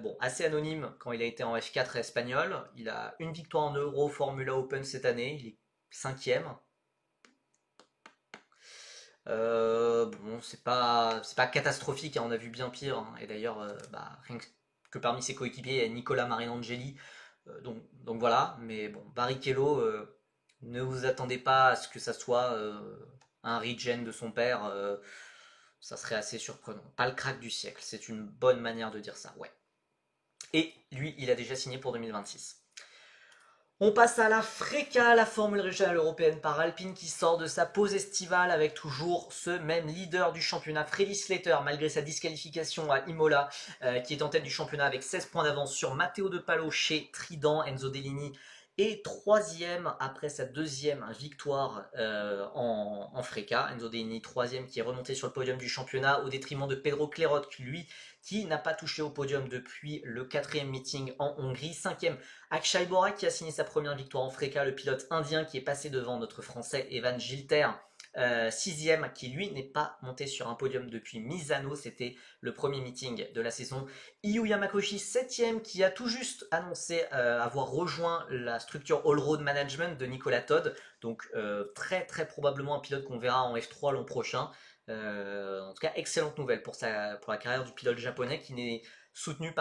Bon, assez anonyme quand il a été en F4 espagnol. Il a une victoire en Euro Formula Open cette année. Il est cinquième. Bon, c'est pas catastrophique, hein, on a vu bien pire, hein. Et d'ailleurs, rien que parmi ses coéquipiers, il y a Nicolas Marinangeli. Donc voilà, mais bon, Barrichello, ne vous attendez pas à ce que ça soit un regen de son père. Ça serait assez surprenant. Pas le crack du siècle, c'est une bonne manière de dire ça, ouais. Et lui, il a déjà signé pour 2026. On passe à la Freca, la Formule régionale européenne par Alpine qui sort de sa pause estivale avec toujours ce même leader du championnat, Freddy Slater, malgré sa disqualification à Imola, qui est en tête du championnat avec 16 points d'avance sur Matteo De Palo chez Trident. Enzo Dellini est troisième après sa deuxième victoire en Freca. Enzo Dellini troisième qui est remonté sur le podium du championnat au détriment de Pedro Clerot, qui n'a pas touché au podium depuis le quatrième meeting en Hongrie. Cinquième, Akshay Bora qui a signé sa première victoire en Freca, le pilote indien qui est passé devant notre français Evan Gilter. Sixième, qui lui n'est pas monté sur un podium depuis Misano, c'était le premier meeting de la saison. Yu Yamakoshi, septième, qui a tout juste annoncé avoir rejoint la structure All Road Management de Nicolas Todd, donc très très probablement un pilote qu'on verra en F3 l'an prochain. En tout cas, excellente nouvelle pour la carrière du pilote japonais qui n'est soutenu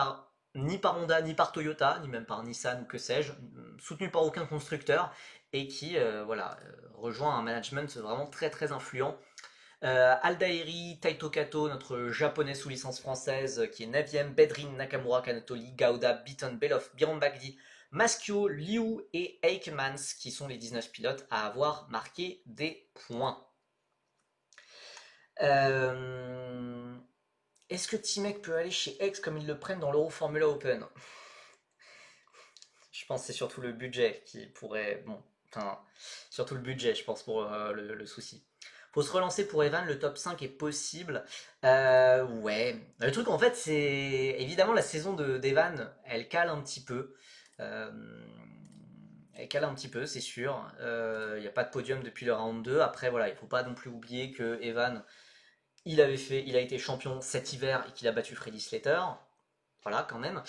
ni par Honda, ni par Toyota, ni même par Nissan ou que sais-je, soutenu par aucun constructeur et qui rejoint un management vraiment très très influent. Aldairi, Taito Kato, notre japonais sous licence française qui est 9ème, Bedrin, Nakamura, Kanatoli, Gauda, Beaton, Beloff, Biron Bagdi, Maschio, Liu et Aikmans qui sont les 19 pilotes à avoir marqué des points. Est-ce que T-Mec peut aller chez X comme ils le prennent dans l'Euro Formula Open? Je pense que c'est surtout le budget qui pourrait. Bon, enfin, surtout le budget, je pense, pour le souci. Faut se relancer pour Evan, le top 5 est possible. Ouais. Le truc, en fait, c'est. Évidemment, la saison d'Evan, elle cale un petit peu. Euh, Elle cale un petit peu, c'est sûr. Il n'y a pas de podium depuis le round 2. Après, voilà, il faut pas non plus oublier que Evan, il a été champion cet hiver et qu'il a battu Freddy Slater. Voilà, quand même.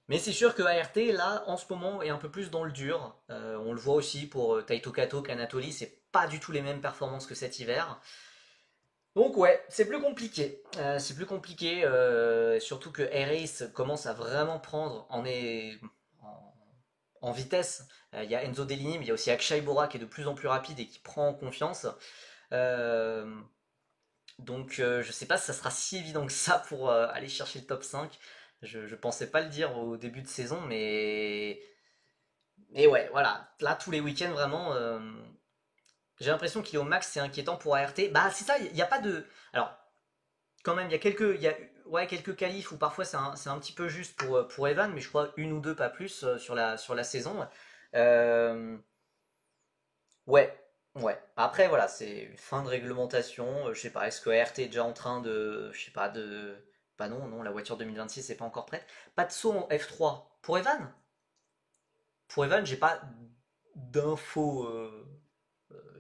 Mais c'est sûr que ART, là, en ce moment, est un peu plus dans le dur. On le voit aussi pour Taito Kato, Kanatoli, c'est pas du tout les mêmes performances que cet hiver. Donc ouais, c'est plus compliqué. C'est plus compliqué, surtout que Ace commence à vraiment prendre en, en vitesse. Il y a Enzo Dellini, mais il y a aussi Akshay Bora qui est de plus en plus rapide et qui prend en confiance. Euh, je sais pas si ça sera si évident que ça pour aller chercher le top 5. Je pensais pas le dire au début de saison, mais ouais, voilà. Là, tous les week-ends, vraiment, j'ai l'impression qu'il est au max, c'est inquiétant pour ART. Bah, c'est ça, il n'y a pas de. Alors, quand même, ouais, quelques qualifs où parfois c'est un petit peu juste pour Evan, mais je crois une ou deux, pas plus, sur la saison. Euh, Ouais, ouais. Après, voilà, c'est une fin de réglementation. Je sais pas, est-ce que ART est déjà en train de. Je sais pas, de. Bah non, non, la voiture 2026 n'est pas encore prête. Pas de saut en F3. Pour Evan? Pour Evan, j'ai pas d'infos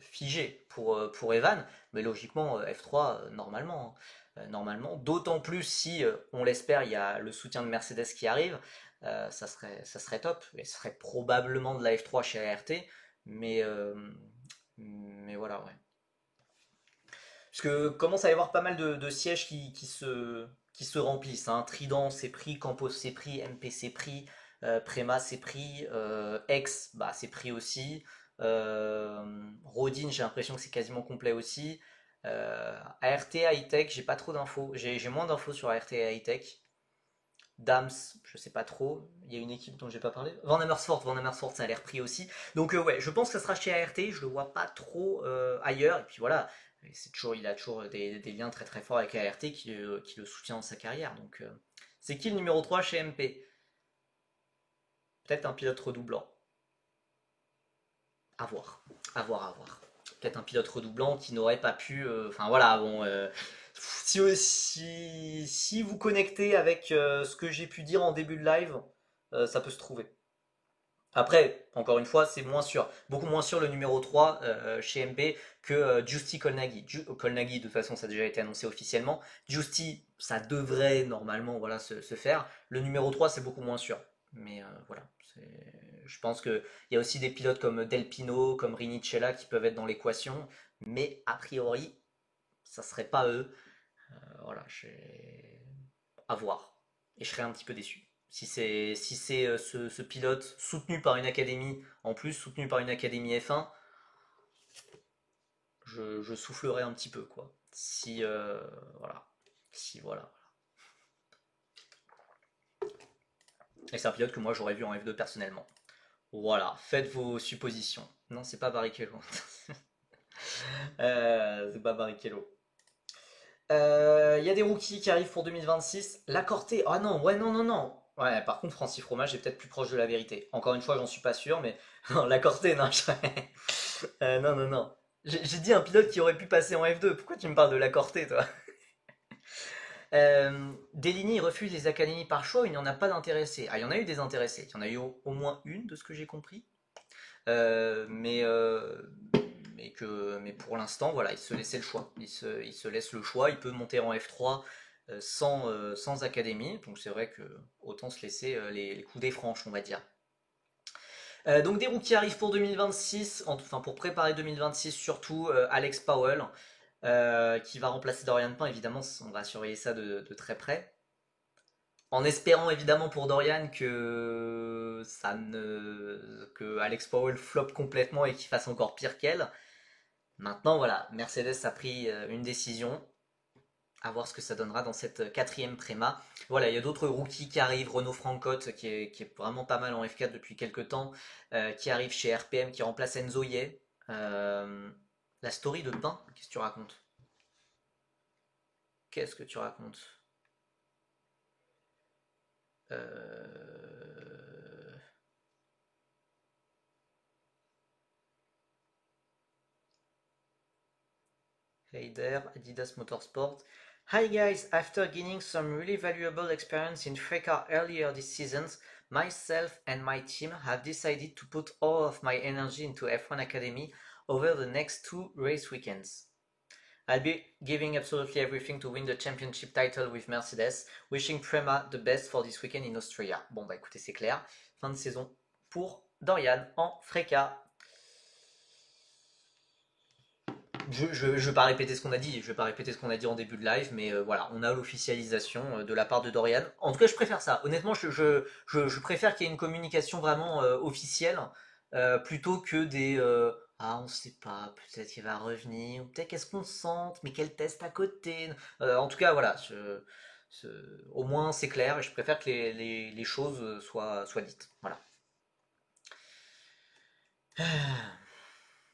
figées pour Evan, mais logiquement, F3, normalement, hein. Normalement. D'autant plus si, on l'espère, il y a le soutien de Mercedes qui arrive. Ça serait top. Et ce serait probablement de la F3 chez ART, mais, mais voilà, ouais. Parce que commence à y avoir pas mal de sièges qui se remplissent, hein. Trident c'est pris, Campos c'est pris, MP c'est pris, Prema c'est pris, X bah, c'est pris aussi. Rodin j'ai l'impression que c'est quasiment complet aussi. ART Hightech, j'ai pas trop d'infos. J'ai moins d'infos sur ART Hightech. Dams, je sais pas trop. Il y a une équipe dont j'ai pas parlé. Van Amersfoort, ça a l'air pris aussi. Donc ouais, je pense que ça sera chez ART. Je le vois pas trop ailleurs. Et puis voilà, il a toujours des liens très très forts avec ART qui le soutient dans sa carrière. Donc c'est qui le numéro 3 chez MP? Peut-être un pilote redoublant. À voir, à voir, à voir. Peut-être un pilote redoublant qui n'aurait pas pu. Enfin voilà, bon. Si vous connectez avec ce que j'ai pu dire en début de live, ça peut se trouver. Après, encore une fois, c'est moins sûr. Beaucoup moins sûr le numéro 3 chez MP que Justy Kolnagi. Kolnagi, de toute façon, ça a déjà été annoncé officiellement. Justy, ça devrait normalement voilà, se faire. Le numéro 3 c'est beaucoup moins sûr. Mais voilà. Je pense qu'il y a aussi des pilotes comme Del Pino, comme Rinicella qui peuvent être dans l'équation. Mais a priori, ça serait pas eux. Voilà, à voir. Et je serais un petit peu déçu. Si c'est ce pilote soutenu par une académie, en plus soutenu par une académie F1, je soufflerai un petit peu, quoi. Si, voilà. Si, voilà. Et c'est un pilote que moi j'aurais vu en F2 personnellement. Voilà, faites vos suppositions. Non, c'est pas Barrichello. C'est pas Barrichello. Il y a des rookies qui arrivent pour 2026. La Corté. Ah non, ouais, non, non, non. Ouais, par contre, Francis Fromage est peut-être plus proche de la vérité. Encore une fois, j'en suis pas sûr, mais non, la Corté, non. Non, non, non. J'ai dit un pilote qui aurait pu passer en F2. Pourquoi tu me parles de la Corté, toi? Deligny refuse les académies par choix, il n'y en a pas d'intéressés. Ah, il y en a eu des intéressés. Il y en a eu au moins une, de ce que j'ai compris. Euh, mais, euh, mais pour l'instant, voilà, il se laissait le choix. Il se laisse le choix. Il peut monter en F3 sans académie. Donc c'est vrai que autant se laisser les coups des franches, on va dire. Donc des rookies arrivent pour 2026, enfin pour préparer 2026 surtout Alex Powell qui va remplacer Dorian Pain. Évidemment, on va surveiller ça de très près. En espérant évidemment pour Dorian que Alex Powell floppe complètement et qu'il fasse encore pire qu'elle. Maintenant, voilà, Mercedes a pris une décision. À voir ce que ça donnera dans cette quatrième préma. Voilà, il y a d'autres rookies qui arrivent. Renaud Francotte, qui est vraiment pas mal en F4 depuis quelques temps, qui arrive chez RPM, qui remplace Enzo Ye. La story de Pain, qu'est-ce que tu racontes? Qu'est-ce que tu racontes? Hey there, Adidas Motorsport. Hi guys, after gaining some really valuable experience in FreeCar earlier this season, myself and my team have decided to put all of my energy into F1 Academy over the next 2 race weekends. I'll be giving absolutely everything to win the championship title with Mercedes, wishing Prema the best for this weekend in Austria. Bon bah écoutez, c'est clair, fin de saison pour Dorian en FreeCar. Je vais pas répéter ce qu'on a dit, je vais pas répéter ce qu'on a dit en début de live, mais voilà, on a l'officialisation de la part de Dorian. En tout cas, je préfère ça. Honnêtement, je préfère qu'il y ait une communication vraiment officielle plutôt que des ah on sait pas, peut-être qu'il va revenir, ou peut-être qu'est-ce qu'on sente, mais quel test à côté. En tout cas, voilà, au moins c'est clair et je préfère que les choses soient dites. Voilà.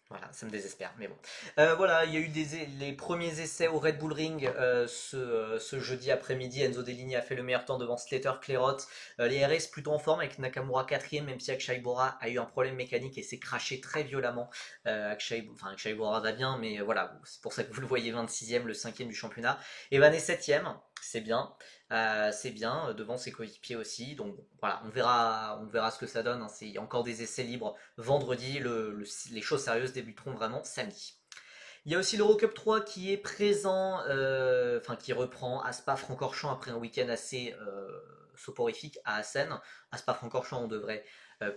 Voilà, ça me désespère, mais bon. Voilà, il y a eu les premiers essais au Red Bull Ring ce jeudi après-midi. Enzo Deligny a fait le meilleur temps devant Slater Clairot. Les RS plutôt en forme avec Nakamura 4ème, même si Akshay Bora a eu un problème mécanique et s'est craché très violemment. Akshay Bora va bien, mais voilà, c'est pour ça que vous le voyez 26ème, le 5ème du championnat. Evan est 7ème, c'est bien. C'est bien devant ses coéquipiers aussi. Donc voilà, on verra ce que ça donne. Hein. Il y a encore des essais libres vendredi. Les choses sérieuses débuteront vraiment samedi. Il y a aussi l'Eurocup 3 qui est présent, qui reprend à Spa-Francorchamps après un week-end assez soporifique à Assen. À Spa-Francorchamps, on devrait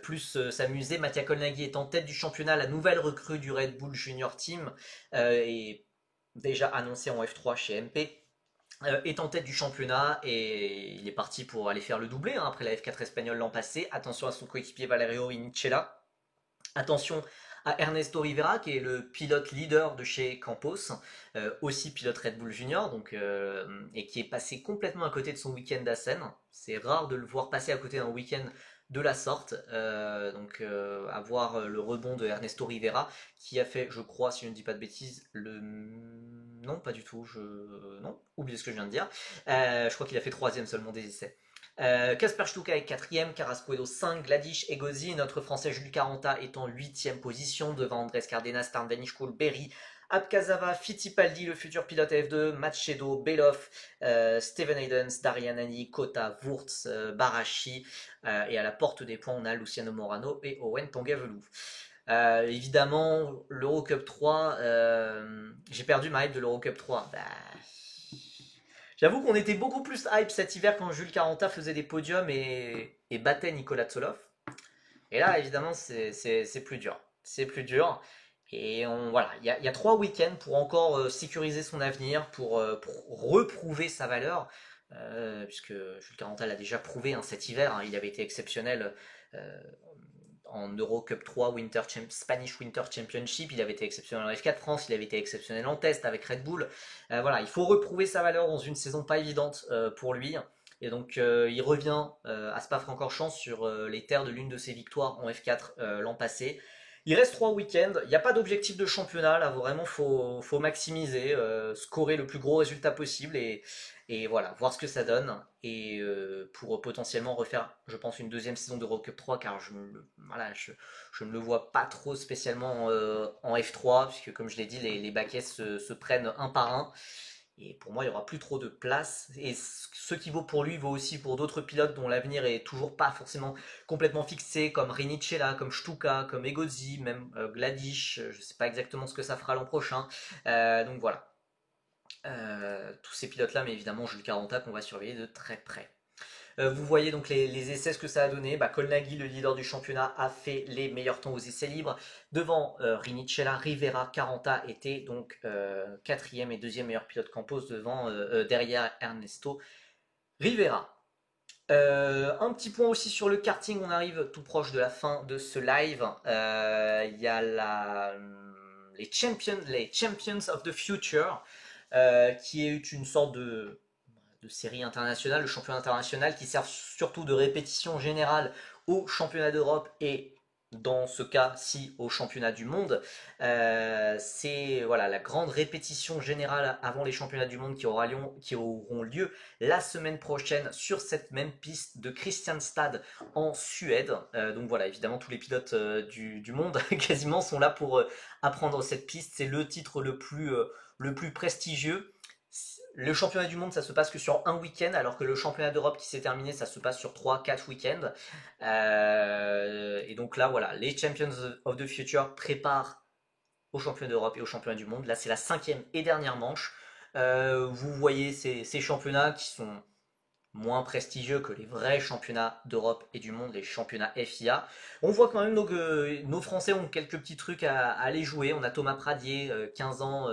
plus s'amuser. Mattia Kolnaghi est en tête du championnat, la nouvelle recrue du Red Bull Junior Team est déjà annoncée en F3 chez MP. Est en tête du championnat et il est parti pour aller faire le doublé hein, après la F4 espagnole l'an passé. Attention à son coéquipier Valerio Vinicella. Attention à Ernesto Rivera qui est le pilote leader de chez Campos, aussi pilote Red Bull Junior et qui est passé complètement à côté de son week-end d'Assen. C'est rare de le voir passer à côté d'un week-end de la sorte. À voir le rebond de Ernesto Rivera qui a fait, je crois, si je ne dis pas de bêtises, non, pas du tout. Non, oubliez ce que je viens de dire. Je crois qu'il a fait 3ème seulement des essais. Kasper Stuka est 4ème, Carrasquedo 5, Gladish et Gozzi. Notre français Jules Caranta est en 8ème position devant Andrés Cardenas, Starnvenishkoul, Berry, Abkazava, Fittipaldi, le futur pilote F2, Macedo, Belov, Steven Haydens, Darianani, Kota, Wurz, Barashi. Et à la porte des points, on a Luciano Morano et Owen Tongavelou. Évidemment, l'Eurocup 3, j'ai perdu ma hype de l'Eurocup 3. J'avoue qu'on était beaucoup plus hype cet hiver quand Jules Caranta faisait des podiums et battait Nicolas Tsolov. Et là, évidemment, c'est plus dur. C'est plus dur. Et voilà, il y a 3 week-ends pour encore sécuriser son avenir, pour reprouver sa valeur. Puisque Jules Caranta l'a déjà prouvé hein, cet hiver. Hein, il avait été exceptionnel en Eurocup 3 Spanish Winter Championship, il avait été exceptionnel en F4 France, il avait été exceptionnel en test avec Red Bull. Voilà, il faut reprouver sa valeur dans une saison pas évidente pour lui. Et donc il revient à Spa-Francorchamps sur les terres de l'une de ses victoires en F4 l'an passé. Il reste 3 week-ends, il n'y a pas d'objectif de championnat, là vraiment faut maximiser, scorer le plus gros résultat possible et voilà, voir ce que ça donne. Et pour potentiellement refaire, je pense, une deuxième saison d'Eurocup 3, car je ne le vois pas trop spécialement en F3, puisque comme je l'ai dit, les baquets se prennent un par un. Et pour moi, il n'y aura plus trop de place. Et ce qui vaut pour lui vaut aussi pour d'autres pilotes dont l'avenir est toujours pas forcément complètement fixé, comme Rinicella, comme Stuka, comme Egozzi, même Gladish. Je ne sais pas exactement ce que ça fera l'an prochain. Donc voilà. Tous ces pilotes-là, mais évidemment Jules Caranta qu'on va surveiller de très près. Vous voyez donc les essais, ce que ça a donné. Kolnaghi, le leader du championnat, a fait les meilleurs temps aux essais libres. Devant Rinicella, Rivera, Caranta était donc 4ème et 2ème meilleur pilote Campos derrière Ernesto Rivera. Un petit point aussi sur le karting, on arrive tout proche de la fin de ce live. Il y a les Champions of the Future, qui est une sorte de série internationale, le championnat international qui sert surtout de répétition générale au championnat d'Europe et dans ce cas-ci au championnat du monde. C'est voilà, la grande répétition générale avant les championnats du monde qui auront lieu la semaine prochaine sur cette même piste de Kristianstad en Suède. Donc voilà, évidemment tous les pilotes du monde quasiment sont là pour apprendre cette piste. C'est le titre le plus prestigieux. Le championnat du monde, ça se passe que sur un week-end, alors que le championnat d'Europe qui s'est terminé, ça se passe sur 3-4 week-ends. Et donc là, voilà, les Champions of the Future préparent au championnat d'Europe et au championnat du monde. Là, c'est la cinquième et dernière manche. Vous voyez ces championnats qui sont moins prestigieux que les vrais championnats d'Europe et du monde, les championnats FIA. On voit quand même que nos Français ont quelques petits trucs à aller jouer. On a Thomas Pradier, 15 ans,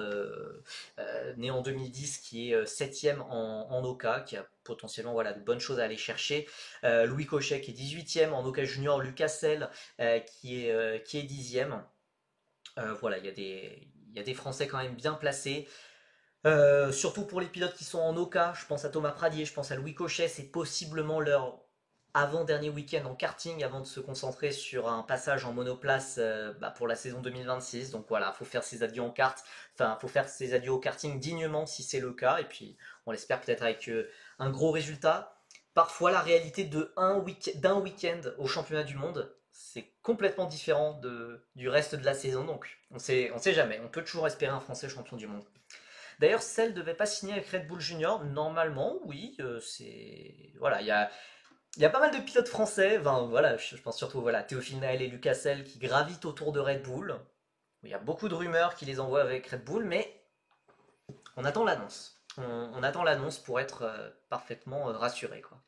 né en 2010, qui est 7ème en Oka, qui a potentiellement voilà, de bonnes choses à aller chercher. Louis Cochet qui est 18ème en Oka Junior, Lucas Selle qui est 10ème. Voilà, il y a des Français quand même bien placés. Surtout pour les pilotes qui sont en Oka, je pense à Thomas Pradier, je pense à Louis Cochet, c'est possiblement leur avant-dernier week-end en karting avant de se concentrer sur un passage en monoplace pour la saison 2026. Donc voilà, il faut faire ses adieux en kart, enfin, faut faire ses adieux au karting dignement si c'est le cas, et puis on l'espère peut-être avec un gros résultat. Parfois, la réalité d'un week-end au championnat du monde, c'est complètement différent du reste de la saison, donc on sait jamais, on peut toujours espérer un Français champion du monde. D'ailleurs, Cell devait pas signer avec Red Bull Junior. Normalement, oui, c'est voilà, il y a pas mal de pilotes français. Enfin, voilà, je pense surtout voilà Théophile Nael et Lucas Cell qui gravitent autour de Red Bull. Il y a beaucoup de rumeurs qui les envoient avec Red Bull, mais on attend l'annonce. On attend l'annonce pour être parfaitement rassuré, quoi.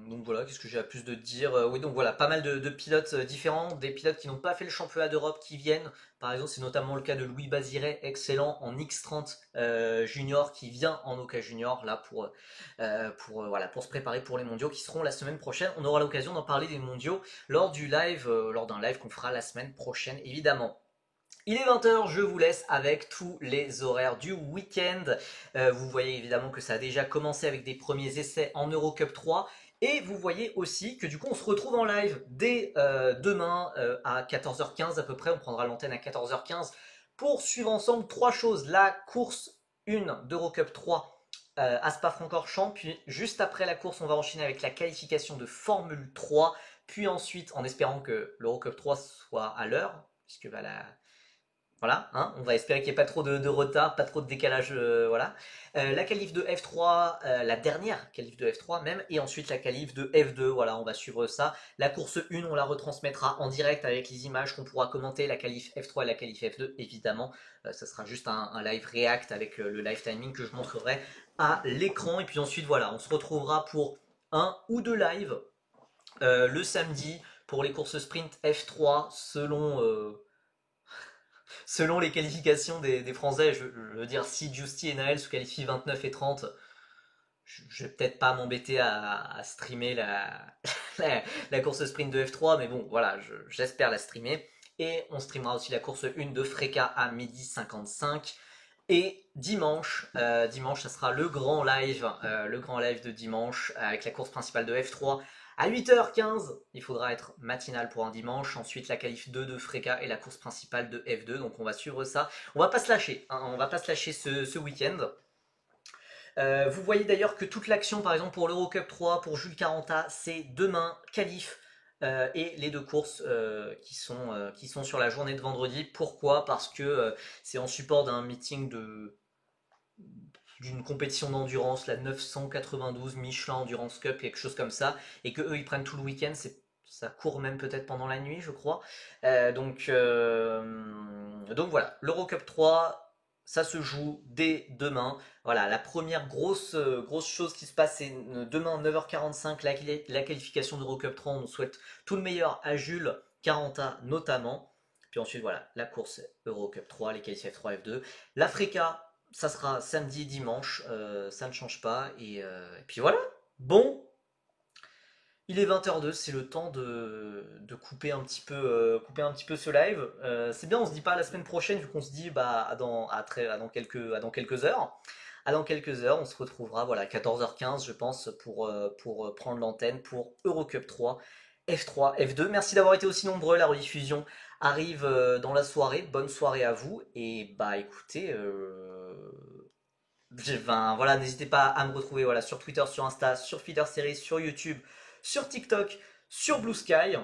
Donc voilà, qu'est-ce que j'ai à plus de dire? Oui, donc voilà, pas mal de pilotes différents, des pilotes qui n'ont pas fait le championnat d'Europe qui viennent. Par exemple, c'est notamment le cas de Louis Baziret, excellent en X30 junior, qui vient en Oka Junior là voilà, pour se préparer pour les mondiaux qui seront la semaine prochaine. On aura l'occasion d'en parler des mondiaux lors d'un live qu'on fera la semaine prochaine, évidemment. Il est 20h, je vous laisse avec tous les horaires du week-end. Vous voyez évidemment que ça a déjà commencé avec des premiers essais en Eurocup 3. Et vous voyez aussi que du coup on se retrouve en live dès demain à 14h15 à peu près. On prendra l'antenne à 14h15 pour suivre ensemble trois choses. La course 1 d'Eurocup 3 à Spa-Francorchamps. Puis juste après la course, on va enchaîner avec la qualification de Formule 3. Puis ensuite, en espérant que l'Eurocup 3 soit à l'heure, puisque voilà, hein, on va espérer qu'il n'y ait pas trop de retard, pas trop de décalage, voilà. La qualif de F3, la dernière qualif de F3 même, et ensuite la qualif de F2, voilà, on va suivre ça. La course 1, on la retransmettra en direct avec les images qu'on pourra commenter, la qualif F3 et la qualif F2, évidemment. Ça sera juste un live react avec le live timing que je montrerai à l'écran. Et puis ensuite, voilà, on se retrouvera pour un ou deux lives le samedi pour les courses sprint F3 selon les qualifications des Français. Je veux dire, si Justy et Naël se qualifient 29 et 30, je vais peut-être pas m'embêter à streamer la course sprint de F3, mais bon, voilà, j'espère la streamer. Et on streamera aussi la course 1 de Freka à 12h55. Et dimanche, ça sera le grand live de dimanche avec la course principale de F3 à 8h15. Il faudra être matinal pour un dimanche. Ensuite, la qualif 2 de Freka et la course principale de F2. Donc, on va suivre ça. On va pas se lâcher, hein, on va pas se lâcher ce week-end. Vous voyez d'ailleurs que toute l'action, par exemple pour l'Eurocup 3, pour Jules Caranta, c'est demain, qualif et les deux courses qui sont sur la journée de vendredi. Pourquoi? Parce que c'est en support d'un meeting d'une compétition d'endurance, la 992 Michelin Endurance Cup, quelque chose comme ça, et que eux ils prennent tout le week-end. Ça court même peut-être pendant la nuit, je crois. Donc voilà, l'Eurocup 3, ça se joue dès demain. Voilà, la première grosse chose qui se passe, c'est demain 9h45, la qualification d'Eurocup 3. On souhaite tout le meilleur à Jules Caranta notamment. Puis ensuite, voilà, la course Eurocup 3, les qualifiés F3, F2. L'Africa, ça sera samedi, dimanche, ça ne change pas. Et puis voilà, bon, il est 20h02, c'est le temps de couper un petit peu ce live. C'est bien, on se dit pas la semaine prochaine, vu qu'on se dit bah, dans quelques heures. À dans quelques heures, on se retrouvera, voilà, 14h15, je pense, pour prendre l'antenne pour Eurocup 3, F3, F2. Merci d'avoir été aussi nombreux. La rediffusion arrive dans la soirée. Bonne soirée à vous. Et bah écoutez, voilà, n'hésitez pas à me retrouver voilà, sur Twitter, sur Insta, sur Feeder Series, sur YouTube, sur TikTok, sur Blue Sky.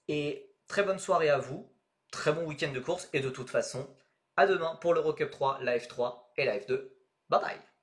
Et très bonne soirée à vous. Très bon week-end de course. Et de toute façon, à demain pour l'Eurocup 3, la F3 et la F2. Bye bye.